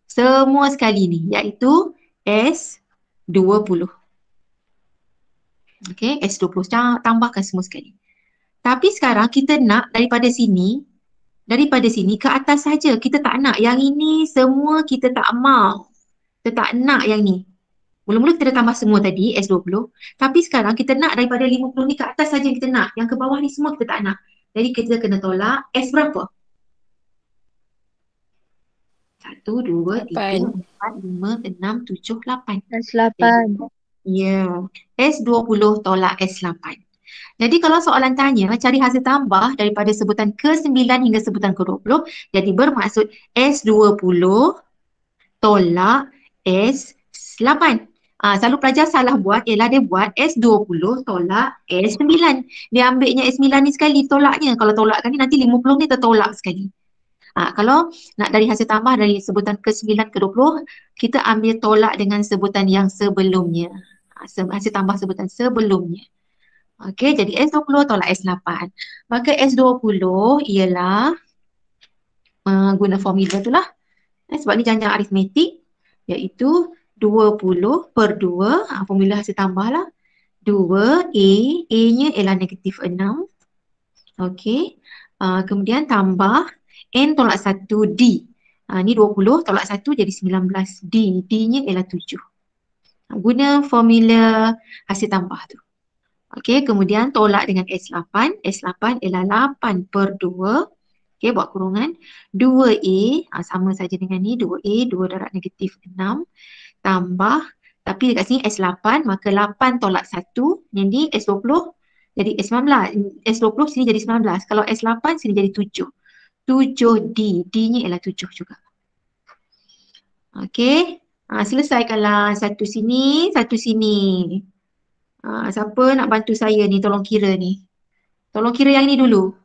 Semua sekali ni, iaitu S20. Okey, S20 tambahkan semua sekali. Tapi sekarang kita nak daripada sini ke atas saja. Kita tak nak yang ini semua, kita tak mau. Kita tak nak yang ni. Mula-mula kita dah tambah semua tadi, S20. Tapi sekarang kita nak daripada 50 ni ke atas saja yang kita nak. Yang ke bawah ni semua kita tak nak. Jadi kita kena tolak S berapa? 1, 2, 3, 4, 5, 6, 7, 8. S8. Ya. S20 tolak S8. Jadi kalau soalan tanya cari hasil tambah daripada sebutan ke-9 hingga sebutan ke-20, jadi bermaksud S20 tolak S8. Selalu pelajar salah buat ialah dia buat S20 tolak S9. Dia ambilnya S9 ni sekali tolaknya. Kalau tolakkan ni nanti 50 ni tertolak sekali. Kalau nak dari hasil tambah dari sebutan ke-9 ke 20, kita ambil tolak dengan sebutan yang sebelumnya. Hasil tambah sebutan sebelumnya. Okey, jadi S20 tolak S8. Maka S20 ialah guna formula tu lah. Sebab ni janjang aritmetik, iaitu 20 per 2, formula hasil tambah lah. 2A, A-nya ialah negatif 6. Okey, kemudian tambah N tolak 1 D. Ni 20 tolak 1 jadi 19 D. D-nya ialah 7. Guna formula hasil tambah tu. Okey, kemudian tolak dengan S8. S8 ialah 8 per 2. Okey, buat kurungan. 2A, sama saja dengan ni. 2A, 2 darab negatif 6. Tambah, tapi dekat sini S8, maka 8 tolak 1. Jadi S20 jadi S19. S20 sini jadi 19. Kalau S8 sini jadi 7. 7D. D-nya ialah 7 juga. Okey, selesaikanlah satu sini, satu sini. Siapa nak bantu saya ni, tolong kira ni. Tolong kira yang ni dulu.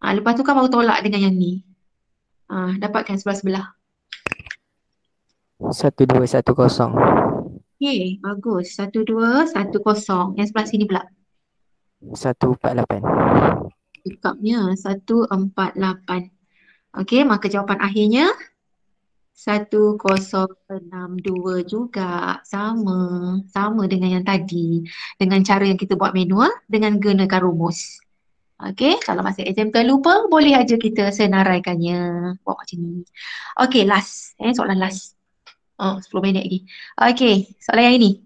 Lepas tu kan baru tolak dengan yang ni. Dapatkan sebelah-sebelah. 1210. Okey, bagus. 1210. Yang sebelah sini pula. 148. Cukupnya 148. Okey, maka jawapan akhirnya 1062 juga. Sama dengan yang tadi. Dengan cara yang kita buat manual dengan gunakan rumus. Okey, kalau masa exam terlupa, boleh aja kita senaraikannya. Buat macam ni. Okey, last. Soalan last. 10 minit lagi. Okey, soalan yang ini.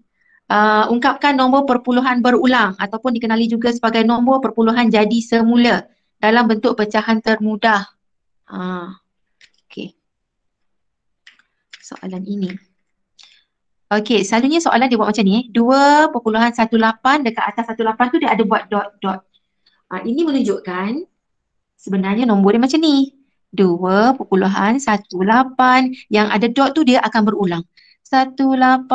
Ungkapkan nombor perpuluhan berulang ataupun dikenali juga sebagai nombor perpuluhan jadi semula dalam bentuk pecahan termudah. Okey. Soalan ini. Okey, selalunya soalan dia buat macam ni. 2.18 dekat atas 18 tu dia ada buat dot-dot. Ini menunjukkan sebenarnya nombor dia macam ni. 2.18 yang ada dot tu dia akan berulang. 1818.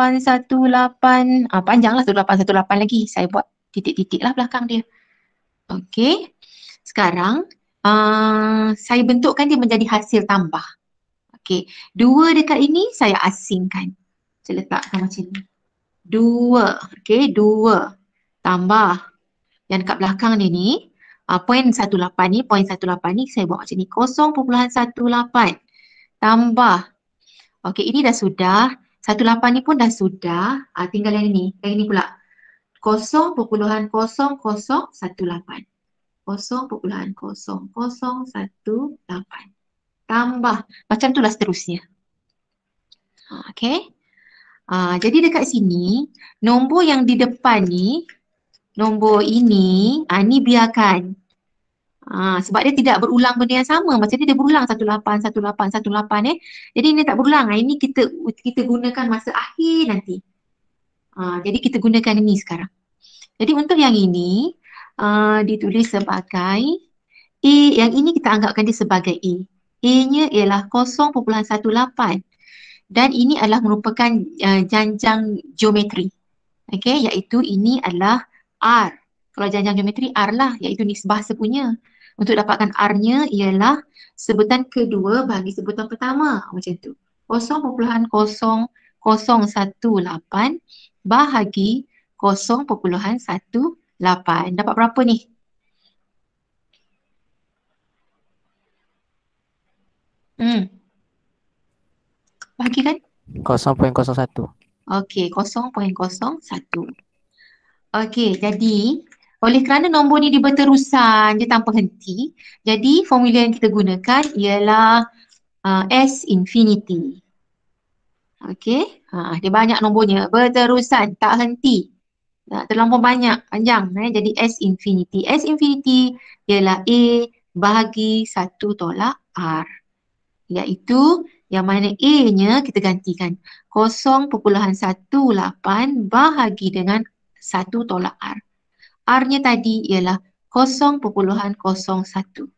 Panjanglah 1818 lagi. Saya buat titik-titik lah belakang dia. Okey. Sekarang saya bentukkan dia menjadi hasil tambah. Okey. 2 dekat ini saya asingkan. Saya letakkan macam ni. 2. Okey, 2. Tambah. Yang dekat belakang dia ni, poin 18 ni, saya buat macam ni. 0.18. Tambah. Okey, ini dah sudah. 18 ni pun dah sudah. Tinggal yang ini. Yang ini pula. 0.0018. 0.0018. Tambah. Macam itulah seterusnya. Okey. Jadi dekat sini, nombor yang di depan ni, nombor ini, ni biarkan. Sebab dia tidak berulang benda yang sama. Macam ni dia berulang 18. Jadi ini tak berulang. Ini kita gunakan masa akhir nanti. Jadi kita gunakan ini sekarang. Jadi untuk yang ini, ditulis sebagai A. Yang ini kita anggapkan dia sebagai A. A-nya ialah 0.18. Dan ini adalah merupakan janjang geometri. Okey, iaitu ini adalah R. Kalau janjang geometri R lah, iaitu nisbah sepunya. Untuk dapatkan R-nya ialah sebutan kedua bagi sebutan pertama. Macam tu. 0.0018 bahagi 0.18. Dapat berapa ni? Bagikan. 0.01. Okey, 0.01. Okey, jadi oleh kerana nombor ni dia berterusan, dia tanpa henti, jadi formula yang kita gunakan ialah S infinity. Okey, dia banyak nombornya, berterusan, tak henti. Terlampau banyak, panjang. Jadi S infinity. S infinity ialah A bahagi 1 tolak R. Iaitu yang mana A-nya kita gantikan 0.18 bahagi dengan 1 tolak R. R-nya tadi ialah 0.01.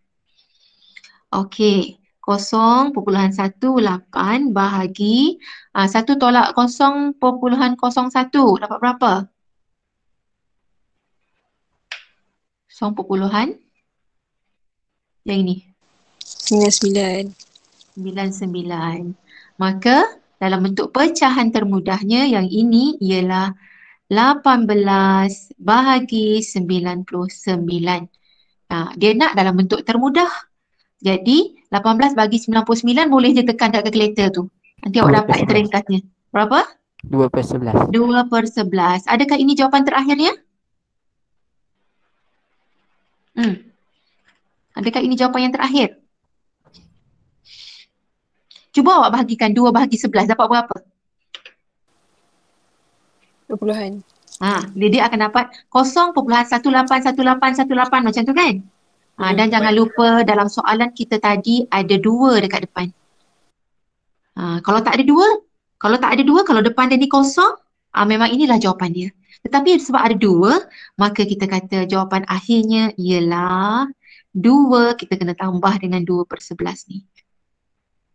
Okey, 0.18 bahagi 1 tolak 0.01. Dapat berapa? 0. Yang ini. 99. 99. Maka dalam bentuk pecahan termudahnya yang ini ialah 18 bahagi 99. Dia nak dalam bentuk termudah. Jadi 18 bagi 99 boleh je tekan kat kalkulator tu. Nanti awak dapat yang teringkasnya. Berapa? 2/11. 2/11. Adakah ini jawapan terakhirnya? Adakah ini jawapan yang terakhir? Cuba awak bahagikan 2 bahagi 11 dapat berapa? 20-an. Dia akan dapat 0.181818 macam tu kan? Dan jangan lupa dalam soalan kita tadi ada 2 dekat depan. Kalau tak ada 2, kalau depan dia ni kosong, memang inilah jawapan dia. Tetapi sebab ada 2, maka kita kata jawapan akhirnya ialah 2, kita kena tambah dengan 2/11 ni.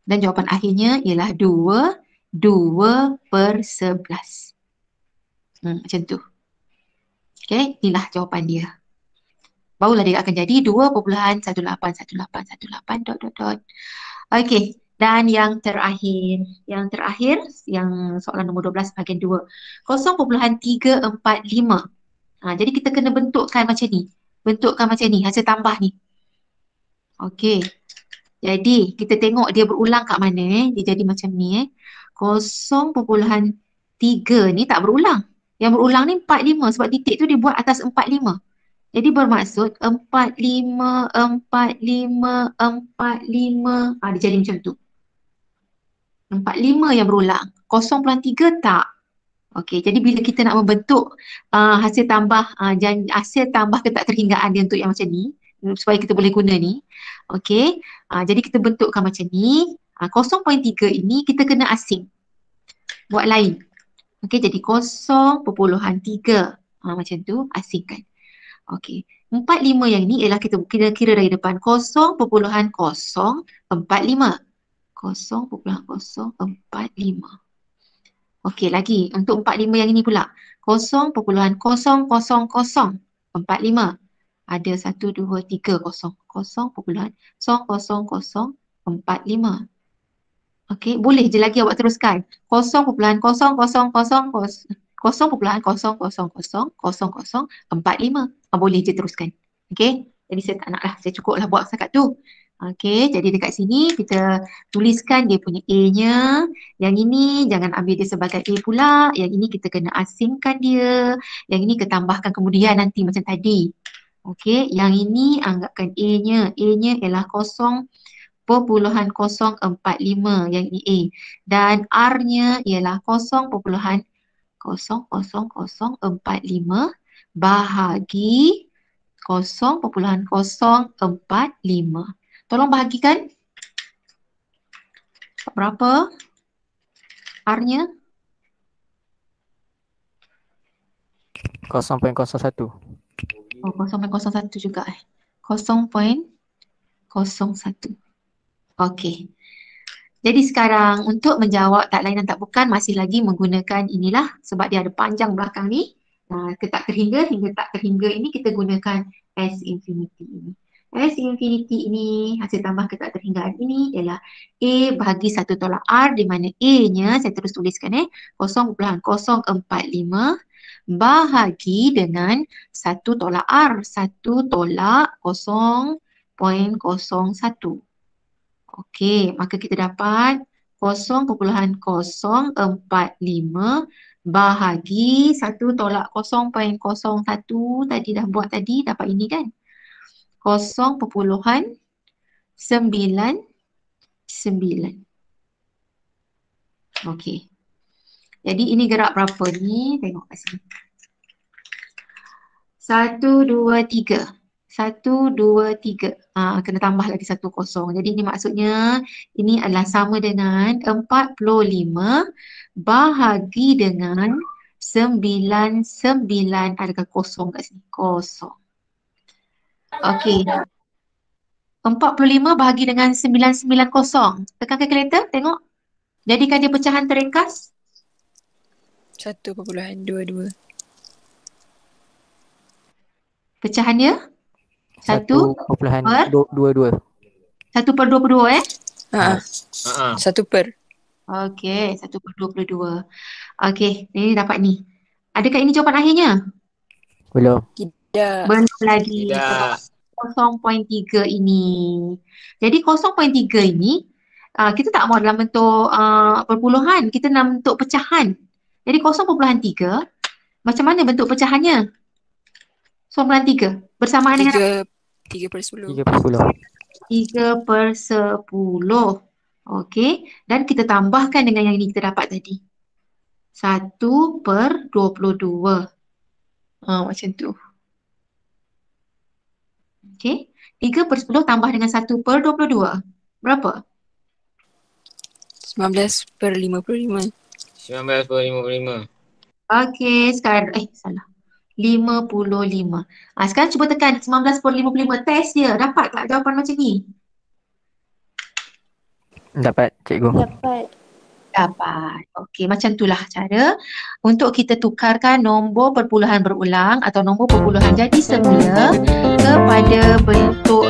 Dan jawapan akhirnya ialah 2/11. Macam tu. Okay, inilah jawapan dia. Barulah dia akan jadi 2.181818. Okey, dan yang terakhir yang soalan nombor 12 bahagian 2. 0.345. Jadi kita kena bentukkan macam ni. Hasil tambah ni. Okey. Jadi kita tengok dia berulang kat mana dia jadi macam ni 0.3 ni tak berulang. Yang berulang ni 45 sebab titik tu dia buat atas 45. Jadi bermaksud 45, 45, 45. Dia jadi macam tu. 45 yang berulang. 0.3 tak. Okey, jadi bila kita nak membentuk hasil tambah ketak terhinggaan dia untuk yang macam ni, supaya kita boleh guna ni. Okey, jadi kita bentukkan macam ni. 0.3 ini kita kena asing. Buat lain. Okey, jadi 0.3. Macam tu, asingkan. Okey, 45 yang ni ialah kita kira dari depan 0.045. 0.045. Okey, lagi untuk 45 yang ini pula 0.00045. Ada 1, 2, 3 kosong. 0.00045. Okey, boleh je lagi awak teruskan 0.000000045. Boleh je teruskan. Okey, jadi saya tak naklah, saya cukuplah buat setakat tu. Okey, jadi dekat sini kita tuliskan dia punya A-nya. Yang ini jangan ambil dia sebagai A pula. Yang ini kita kena asingkan dia. Yang ini kita tambahkan kemudian nanti macam tadi. Okey, yang ini anggapkan A-nya. A-nya ialah 0.045. Yang ini A. Dan R-nya ialah 0.00045 bahagi 0.045. Tolong bahagikan. Berapa R-nya? 0.01. 0.01 juga. 0.01. Okey. Jadi sekarang untuk menjawab tak lain dan tak bukan masih lagi menggunakan inilah sebab dia ada panjang belakang ni. Ketak terhingga hingga tak terhingga ini kita gunakan S infinity ini. S infinity ini hasil tambah ketak terhinggaan ini ialah A bahagi 1 tolak R di mana A-nya saya terus tuliskan 0.045 bahagi dengan 1 tolak R. 1 tolak 0.01. Okey, maka kita dapat 0.045 bahagi 1 tolak 0.01 tadi dah buat tadi, dapat ini kan? 0.99. Okey. Jadi ini gerak berapa ni? Tengok kat sini. 1, 2, 3. 1, 2, 3. Kena tambah lagi 1 kosong. Jadi ini maksudnya ini adalah sama dengan 45 bahagi dengan 99. Adakah kosong kat sini? Kosong. Okey. 45 bahagi dengan 990. Tekan kalkulator, tengok. Jadikan dia pecahan teringkas. 1.22. Pecahan dia? 1.22. 1/22 Ha. Ha. 1/. Okey, 1/22. Okey, ini dapat ni. Adakah ini jawapan akhirnya? Belum. Tidak. Belum lagi. Tidak. 0.3 ini. Jadi 0.3 ini kita tak mahu dalam bentuk perpuluhan, kita dalam bentuk pecahan. Jadi 0.3 macam mana bentuk pecahannya? 0.3 bersamaan dengan 3/10. 3/10. 3/10. Okey, dan kita tambahkan dengan yang ini kita dapat tadi. 1/22. Macam tu. Okey, 3/10 tambah dengan 1/22. Berapa? 19/55. 19/55. Okey, sekarang salah. 55. Sekarang cuba tekan 19/55. Test dia. Dapat tak jawapan macam ni? Dapat, cikgu. Dapat. Okey, macam itulah cara untuk kita tukarkan nombor perpuluhan berulang atau nombor perpuluhan jadi semula kepada bentuk